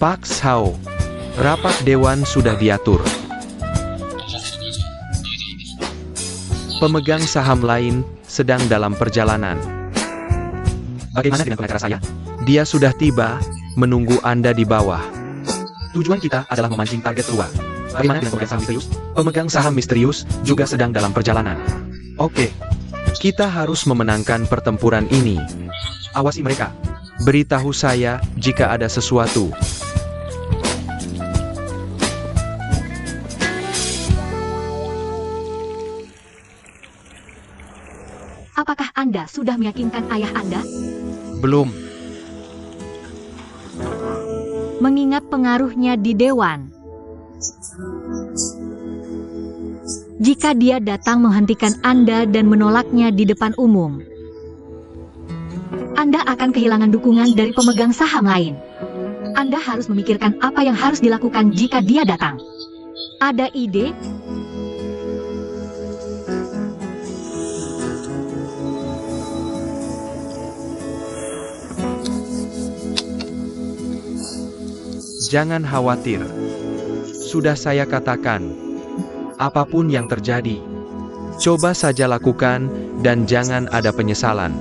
Pak Sao. Rapat dewan sudah diatur. Pemegang saham lain sedang dalam perjalanan. Bagaimana dengan pengacara saya? Dia sudah tiba, menunggu Anda di bawah. Tujuan kita adalah memancing target keluar. Bagaimana dengan pemegang saham misterius? Pemegang saham misterius juga sedang dalam perjalanan. Oke. Kita harus memenangkan pertempuran ini. Awasi mereka. Beritahu saya jika ada sesuatu. Apakah Anda sudah meyakinkan ayah Anda? Belum. Mengingat pengaruhnya di dewan. Jika dia datang menghentikan Anda dan menolaknya di depan umum, Anda akan kehilangan dukungan dari pemegang saham lain. Anda harus memikirkan apa yang harus dilakukan jika dia datang. Ada ide? Jangan khawatir. Sudah saya katakan, apapun yang terjadi, coba saja lakukan dan jangan ada penyesalan.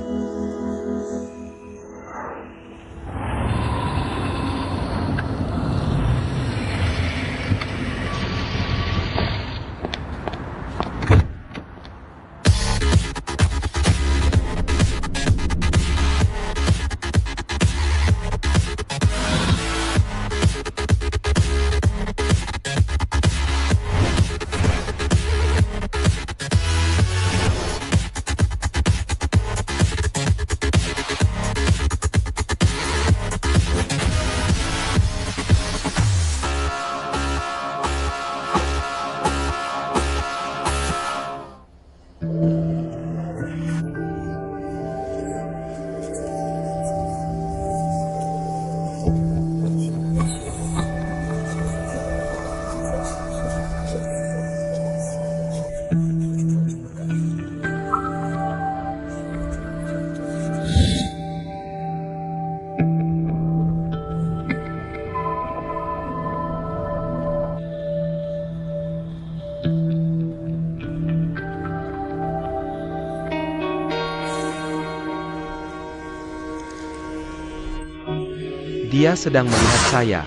Dia sedang melihat saya.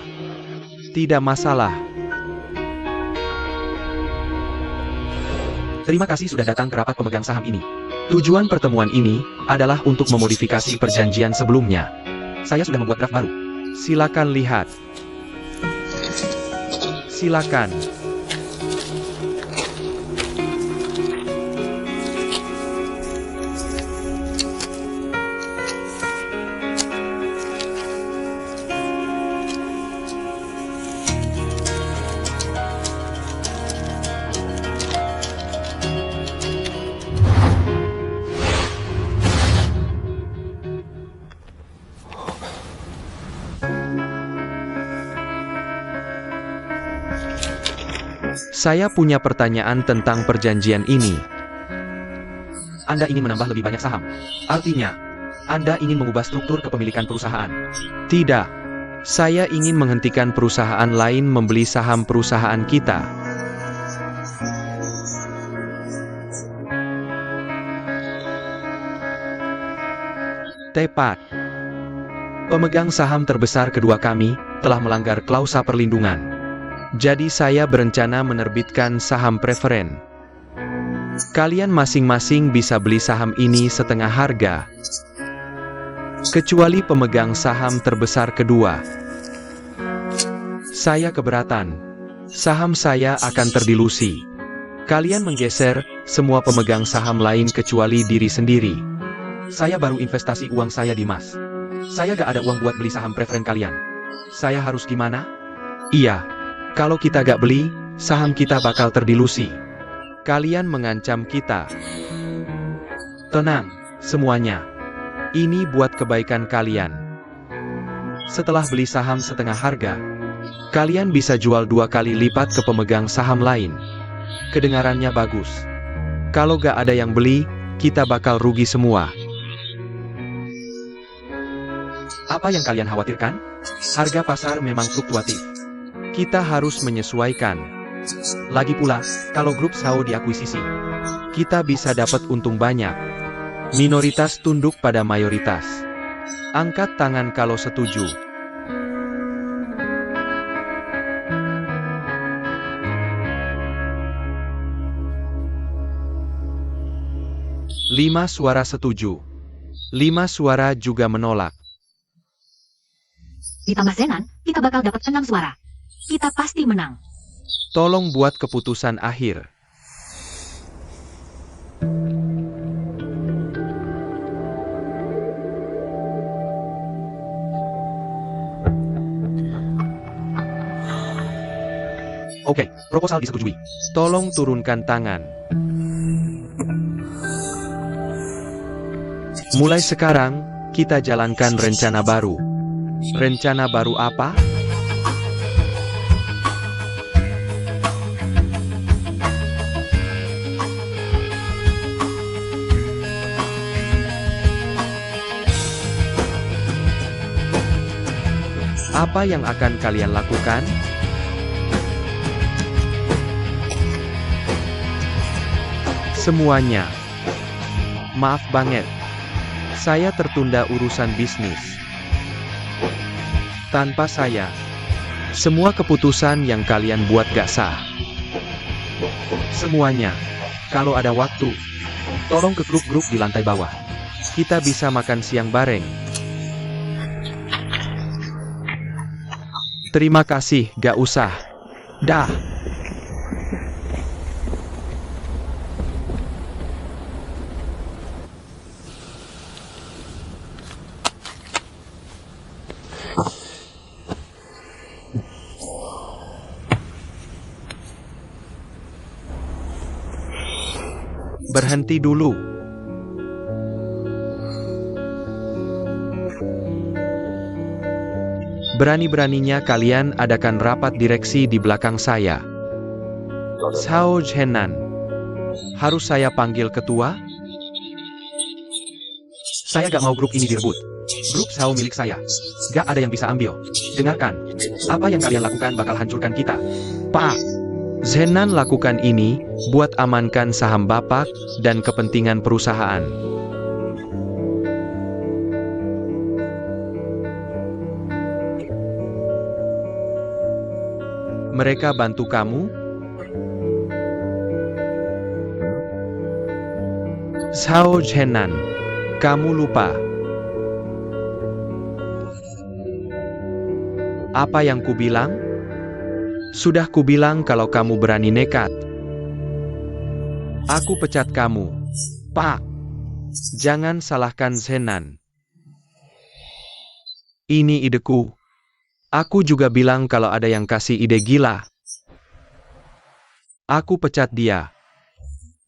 Tidak masalah. Terima kasih sudah datang ke rapat pemegang saham ini. Tujuan pertemuan ini adalah untuk memodifikasi perjanjian sebelumnya. Saya sudah membuat draft baru. Silakan lihat. Silakan. Saya punya pertanyaan tentang perjanjian ini. Anda ingin menambah lebih banyak saham. Artinya, Anda ingin mengubah struktur kepemilikan perusahaan. Tidak. Saya ingin menghentikan perusahaan lain membeli saham perusahaan kita. Tepat. Pemegang saham terbesar kedua kami telah melanggar klausa perlindungan. Jadi saya berencana menerbitkan saham preferen. Kalian masing-masing bisa beli saham ini setengah harga, kecuali pemegang saham terbesar kedua. Saya keberatan. Saham saya akan terdilusi. Kalian menggeser semua pemegang saham lain kecuali diri sendiri. Saya baru investasi uang saya di emas. Saya gak ada uang buat beli saham preferen kalian. Saya harus gimana? Iya, kalau kita gak beli, saham kita bakal terdilusi. Kalian mengancam kita. Tenang, semuanya. Ini buat kebaikan kalian. Setelah beli saham setengah harga, kalian bisa jual 2 kali lipat ke pemegang saham lain. Kedengarannya bagus. Kalau gak ada yang beli, kita bakal rugi semua. Apa yang kalian khawatirkan? Harga pasar memang fluktuatif. Kita harus menyesuaikan. Lagi pula, kalau grup SAO diakuisisi, kita bisa dapat untung banyak. Minoritas tunduk pada mayoritas. Angkat tangan kalau setuju. Lima suara setuju. 5 suara juga menolak. Ditambah Zenan, kita bakal dapat 6 suara. Kita pasti menang. Tolong buat keputusan akhir. Oke, proposal disetujui. Tolong turunkan tangan. Mulai sekarang, kita jalankan rencana baru. Rencana baru apa? Apa yang akan kalian lakukan? Semuanya. Maaf banget. Saya tertunda urusan bisnis. Tanpa saya, semua keputusan yang kalian buat gak sah. Semuanya. Kalau ada waktu, tolong ke grup-grup di lantai bawah. Kita bisa makan siang bareng. Terima kasih, gak usah. Dah. Berhenti dulu. Berani-beraninya kalian adakan rapat direksi di belakang saya. Sao Zhenan. Harus saya panggil ketua? Saya gak mau grup ini direbut. Grup Sao milik saya. Gak ada yang bisa ambil. Dengarkan. Apa yang kalian lakukan bakal hancurkan kita. Pak Zhenan lakukan ini buat amankan saham Bapak dan kepentingan perusahaan. Mereka bantu kamu? Sao Zhenan, kamu lupa. Apa yang kubilang? Sudah kubilang kalau kamu berani nekat. Aku pecat kamu. Pak, jangan salahkan Zhenan. Ini ideku. Aku juga bilang kalau ada yang kasih ide gila. Aku pecat dia.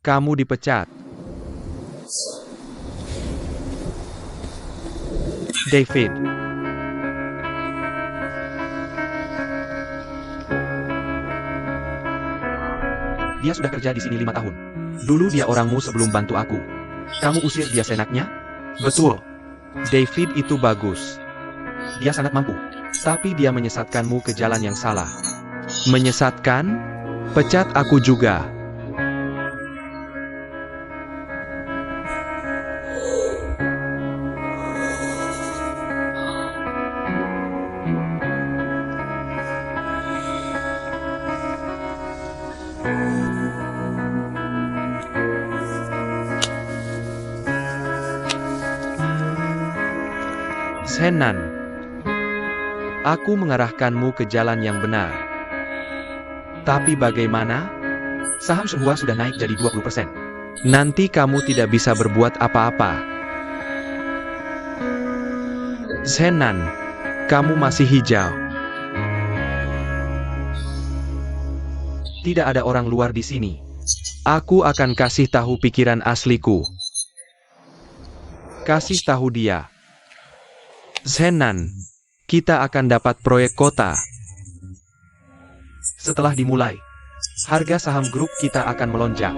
Kamu dipecat. David. Dia sudah kerja di sini 5 tahun. Dulu dia orangmu sebelum bantu aku. Kamu usir dia senaknya? Betul. David itu bagus. Dia sangat mampu. Tapi dia menyesatkanmu ke jalan yang salah. Menyesatkan? Pecat aku juga. Zenan, aku mengarahkanmu ke jalan yang benar. Tapi bagaimana? Saham Shenhua sudah naik jadi 20%. Nanti kamu tidak bisa berbuat apa-apa. Zenan, kamu masih hijau. Tidak ada orang luar di sini. Aku akan kasih tahu pikiran asliku. Kasih tahu dia. Zenan, kita akan dapat proyek kota. Setelah dimulai, harga saham grup kita akan melonjak.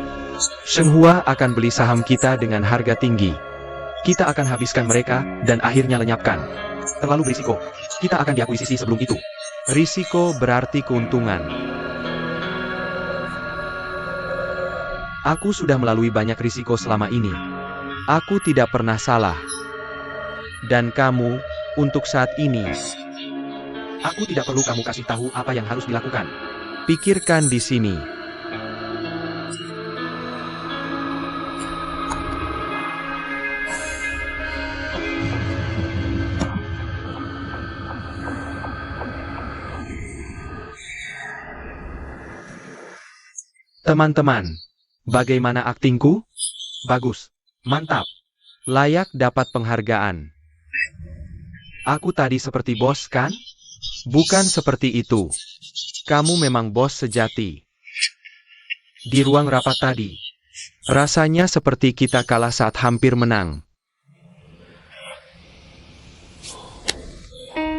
Shenhua akan beli saham kita dengan harga tinggi. Kita akan habiskan mereka dan akhirnya lenyapkan. Terlalu berisiko. Kita akan diakuisisi sebelum itu. Risiko berarti keuntungan. Aku sudah melalui banyak risiko selama ini. Aku tidak pernah salah. Dan kamu, untuk saat ini, aku tidak perlu kamu kasih tahu apa yang harus dilakukan. Pikirkan di sini. Teman-teman, bagaimana aktingku? Bagus. Mantap. Layak dapat penghargaan. Aku tadi seperti bos, kan? Bukan seperti itu. Kamu memang bos sejati. Di ruang rapat tadi, rasanya seperti kita kalah saat hampir menang.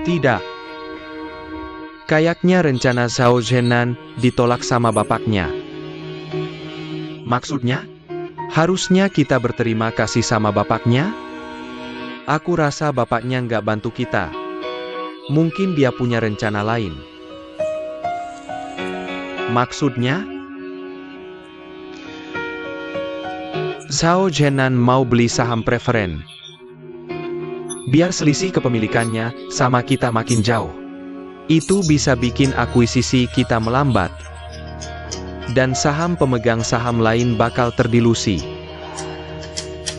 Tidak. Kayaknya rencana Zhao Zhenan ditolak sama bapaknya. Maksudnya? Harusnya kita berterima kasih sama bapaknya? Aku rasa bapaknya nggak bantu kita. Mungkin dia punya rencana lain. Maksudnya? Zhao Zhenan mau beli saham preferen. Biar selisih kepemilikannya sama kita makin jauh. Itu bisa bikin akuisisi kita melambat. Dan saham pemegang saham lain bakal terdilusi.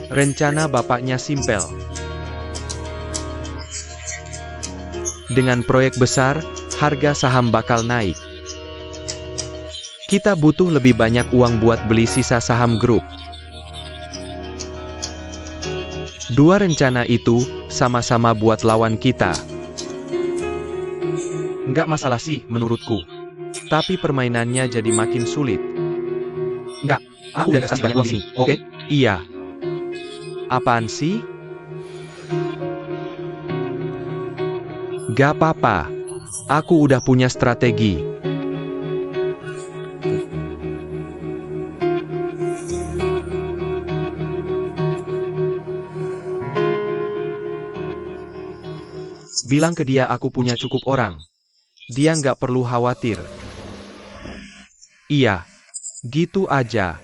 Rencana bapaknya simpel. Dengan proyek besar, harga saham bakal naik. Kita butuh lebih banyak uang buat beli sisa saham grup. Dua rencana itu sama-sama buat lawan kita. Nggak masalah sih menurutku. Tapi permainannya jadi makin sulit. Nggak, aku udah kasih banyak uang di sini, oke? Iya. Apaan sih? Gak apa-apa. Aku udah punya strategi. Bilang ke dia aku punya cukup orang. Dia nggak perlu khawatir. Iya, gitu aja.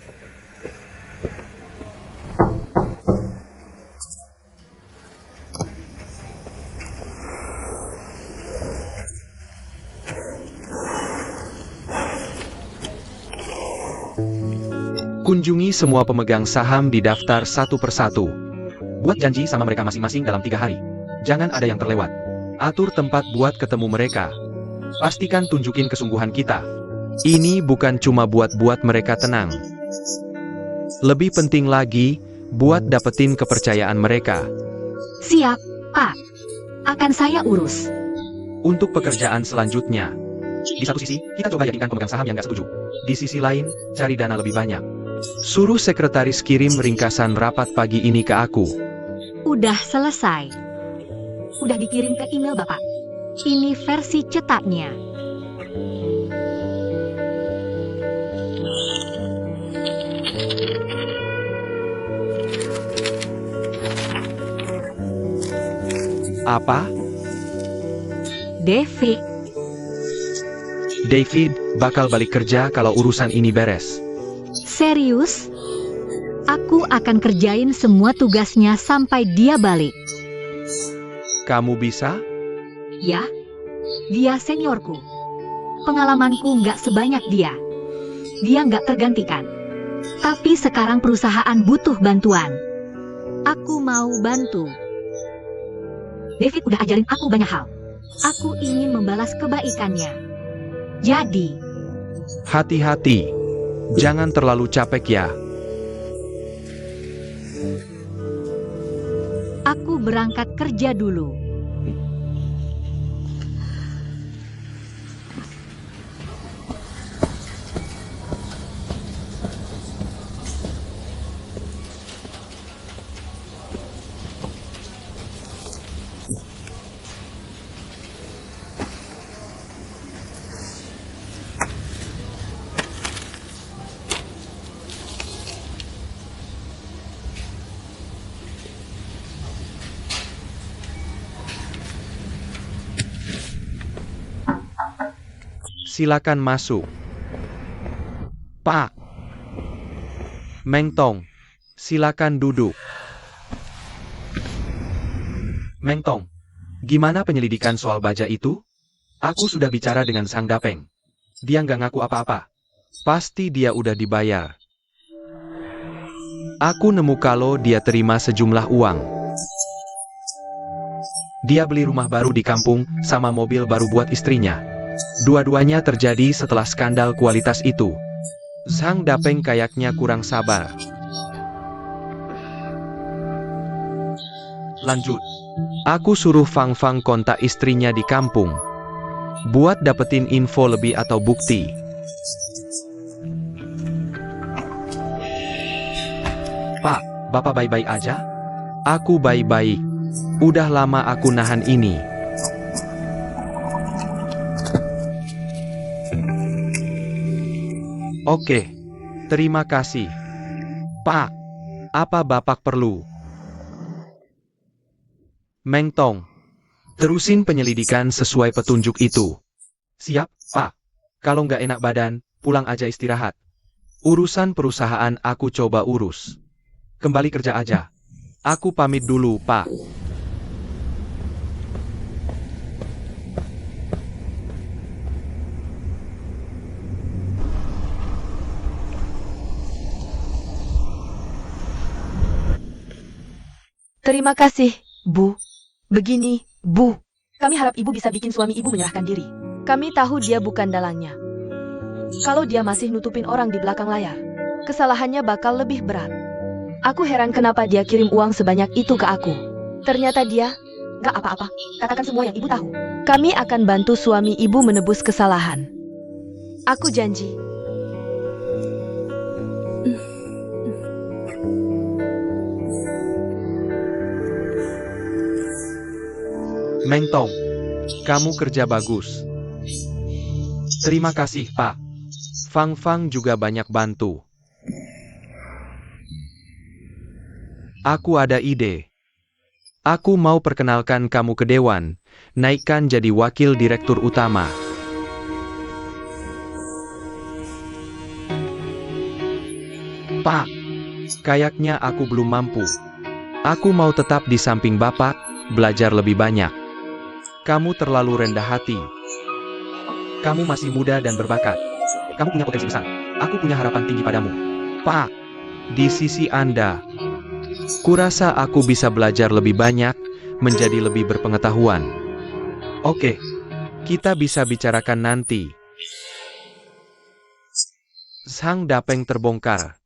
Kunjungi semua pemegang saham di daftar satu persatu. Buat janji sama mereka masing-masing dalam 3 hari. Jangan ada yang terlewat. Atur tempat buat ketemu mereka. Pastikan tunjukin kesungguhan kita. Ini bukan cuma buat mereka tenang. Lebih penting lagi, buat dapetin kepercayaan mereka. Siap, Pak. Akan saya urus. Untuk pekerjaan selanjutnya, di satu sisi, kita coba yakinkan pemegang saham yang nggak setuju. Di sisi lain, cari dana lebih banyak. Suruh sekretaris kirim ringkasan rapat pagi ini ke aku. Udah selesai. Udah dikirim ke email Bapak. Ini versi cetaknya. Apa? David bakal balik kerja kalau urusan ini beres. Serius? Aku akan kerjain semua tugasnya sampai dia balik. Kamu bisa? Ya, dia seniorku. Pengalamanku nggak sebanyak dia. Dia nggak tergantikan. Tapi sekarang perusahaan butuh bantuan. Aku mau bantu. David udah ajarin aku banyak hal. Aku ingin membalas kebaikannya. Jadi, Hati-hati. Jangan terlalu capek ya. aku berangkat kerja dulu. Silakan masuk. Pak. Meng Tong, silakan duduk. Meng Tong, gimana penyelidikan soal baja itu? Aku sudah bicara dengan Sang Dapeng. Dia nggak ngaku apa-apa. Pasti dia udah dibayar. Aku nemu kalau dia terima sejumlah uang. Dia beli rumah baru di kampung sama mobil baru buat istrinya. Dua-duanya terjadi setelah skandal kualitas itu. Sang Dapeng kayaknya kurang sabar. Lanjut. Aku suruh Fang Fang kontak istrinya di kampung. Buat dapetin info lebih atau bukti. Pak, Bapak baik-baik aja? Aku baik-baik. Udah lama aku nahan ini. Oke, terima kasih. Pak, apa Bapak perlu? Meng Tong, terusin penyelidikan sesuai petunjuk itu. Siap, Pak. Kalau nggak enak badan, pulang aja istirahat. Urusan perusahaan aku coba urus. Kembali kerja aja. Aku pamit dulu, Pak. Terima kasih, Bu. Begini, Bu. Kami harap Ibu bisa bikin suami Ibu menyerahkan diri. Kami tahu dia bukan dalangnya. Kalau dia masih nutupin orang di belakang layar, kesalahannya bakal lebih berat. Aku heran kenapa dia kirim uang sebanyak itu ke aku. Ternyata dia, gak apa-apa, katakan semua yang Ibu tahu. Kami akan bantu suami Ibu menebus kesalahan. Aku janji. Meng Tong, kamu kerja bagus. Terima kasih, Pak. Fang Fang juga banyak bantu. Aku ada ide. Aku mau perkenalkan kamu ke Dewan, naikkan jadi wakil direktur utama. Pak, kayaknya aku belum mampu. Aku mau tetap di samping Bapak, belajar lebih banyak. Kamu terlalu rendah hati. Kamu masih muda dan berbakat. Kamu punya potensi besar. Aku punya harapan tinggi padamu. Pak, di sisi Anda, kurasa aku bisa belajar lebih banyak, menjadi lebih berpengetahuan. Oke, kita bisa bicarakan nanti. Sang Dapeng terbongkar.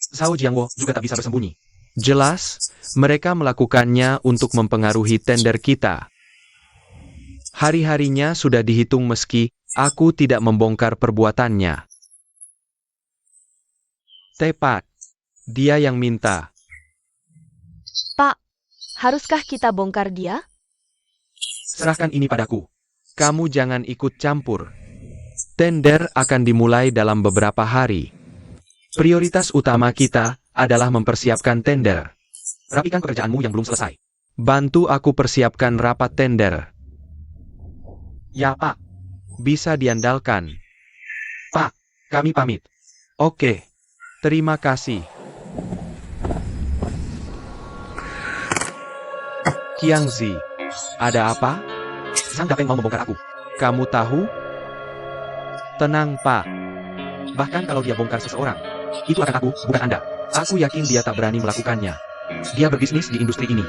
Zhao Jiangwo juga tak bisa bersembunyi. Jelas, mereka melakukannya untuk mempengaruhi tender kita. Hari-harinya sudah dihitung meski aku tidak membongkar perbuatannya. Tepat. Dia yang minta. Pak, haruskah kita bongkar dia? Serahkan ini padaku. Kamu jangan ikut campur. Tender akan dimulai dalam beberapa hari. Prioritas utama kita adalah mempersiapkan tender. Rapikan pekerjaanmu yang belum selesai. Bantu aku persiapkan rapat tender. Ya, Pak. Bisa diandalkan. Pak, kami pamit. Oke. Terima kasih. Qiangzi, ada apa? Sang Dapeng mau membongkar aku. Kamu tahu? Tenang, Pak. Bahkan kalau dia bongkar seseorang, itu akan aku, bukan Anda. Aku yakin dia tak berani melakukannya. Dia berbisnis di industri ini.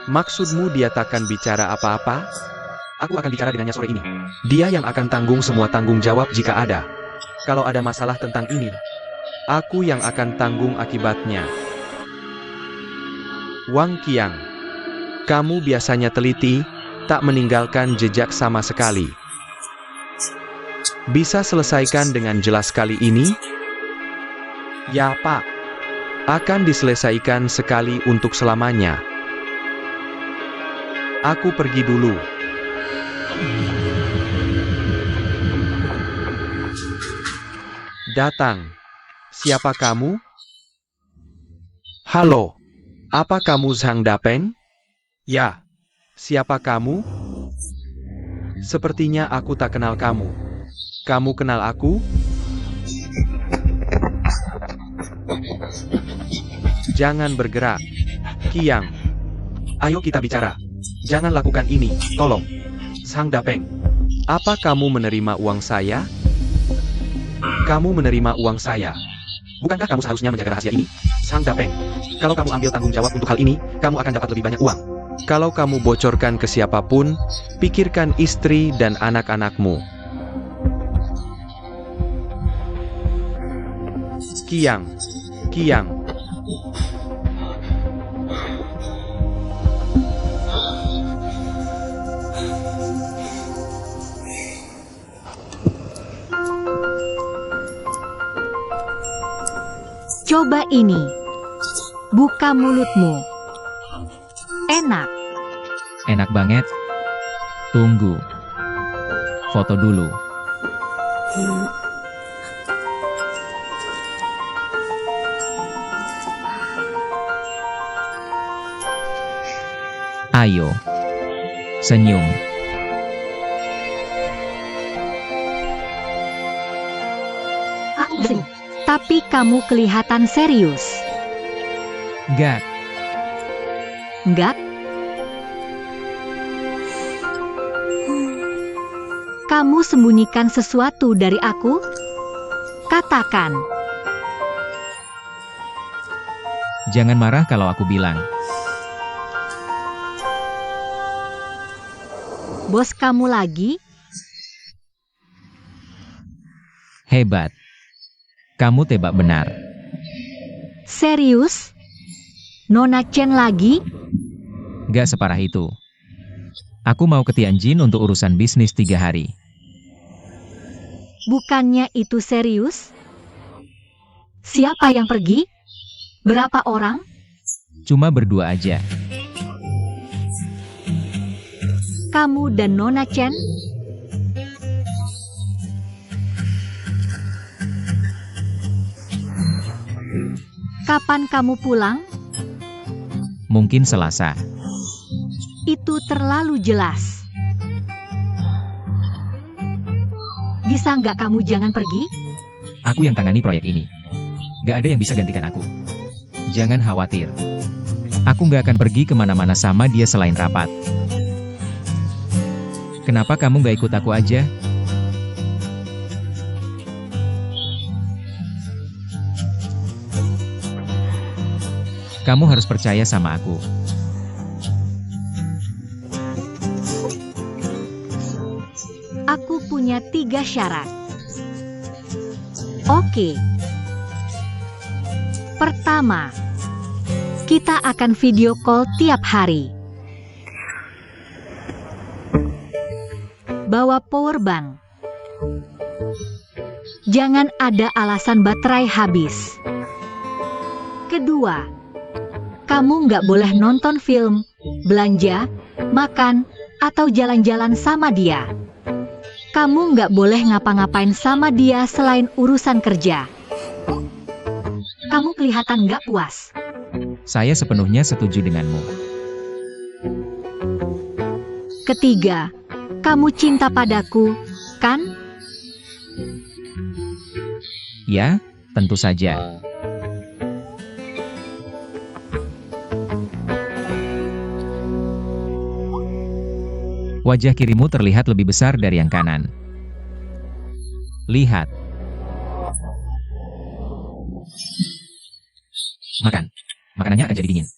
Maksudmu dia takkan bicara apa-apa? Aku akan bicara dengannya sore ini. Dia yang akan tanggung semua tanggung jawab jika ada. Kalau ada masalah tentang ini, aku yang akan tanggung akibatnya. Wang Qiang, kamu biasanya teliti, tak meninggalkan jejak sama sekali. Bisa selesaikan dengan jelas kali ini? Ya, Pak. Akan diselesaikan sekali untuk selamanya. Aku pergi dulu. Datang. Siapa kamu? Halo. Apa kamu Zhang Dapeng? Ya. Siapa kamu? Sepertinya aku tak kenal kamu. Kamu kenal aku? Jangan bergerak. Qiang. Ayo kita bicara. Jangan lakukan ini, tolong. Zhang Dapeng. Apa kamu menerima uang saya? Kamu menerima uang saya. Bukankah kamu seharusnya menjaga rahasia ini? Zhang Dapeng. Kalau kamu ambil tanggung jawab untuk hal ini, kamu akan dapat lebih banyak uang. Kalau kamu bocorkan ke siapapun, pikirkan istri dan anak-anakmu. Qiang. Qiang. Coba ini. Buka mulutmu. Enak. Enak banget. Tunggu. Foto dulu. Ayo. Senyum. Aku bersenyum. Tapi kamu kelihatan serius. Gak. Enggak? Kamu sembunyikan sesuatu dari aku? Katakan. Jangan marah kalau aku bilang. Bos kamu lagi? Hebat. Kamu tebak benar. Serius? Nona Chen lagi? Gak separah itu. Aku mau ke Tianjin untuk urusan bisnis 3 hari. Bukannya itu serius? Siapa yang pergi? Berapa orang? Cuma berdua aja. Kamu dan Nona Chen? Kapan kamu pulang? Mungkin Selasa. Itu terlalu jelas. Bisa nggak kamu jangan pergi? Aku yang tangani proyek ini. Gak ada yang bisa gantikan aku. Jangan khawatir. Aku gak akan pergi kemana-mana sama dia selain rapat. Kenapa kamu gak ikut aku aja? Kamu harus percaya sama aku. Aku punya 3 syarat. Oke. Pertama, kita akan video call tiap hari. Bawa power bank. Jangan ada alasan baterai habis. Kedua, kamu nggak boleh nonton film, belanja, makan, atau jalan-jalan sama dia. Kamu nggak boleh ngapa-ngapain sama dia selain urusan kerja. Kamu kelihatan nggak puas. Saya sepenuhnya setuju denganmu. Ketiga, kamu cinta padaku, kan? Ya, tentu saja. Wajah kirimu terlihat lebih besar dari yang kanan. Lihat. Makan. Makanannya akan jadi dingin.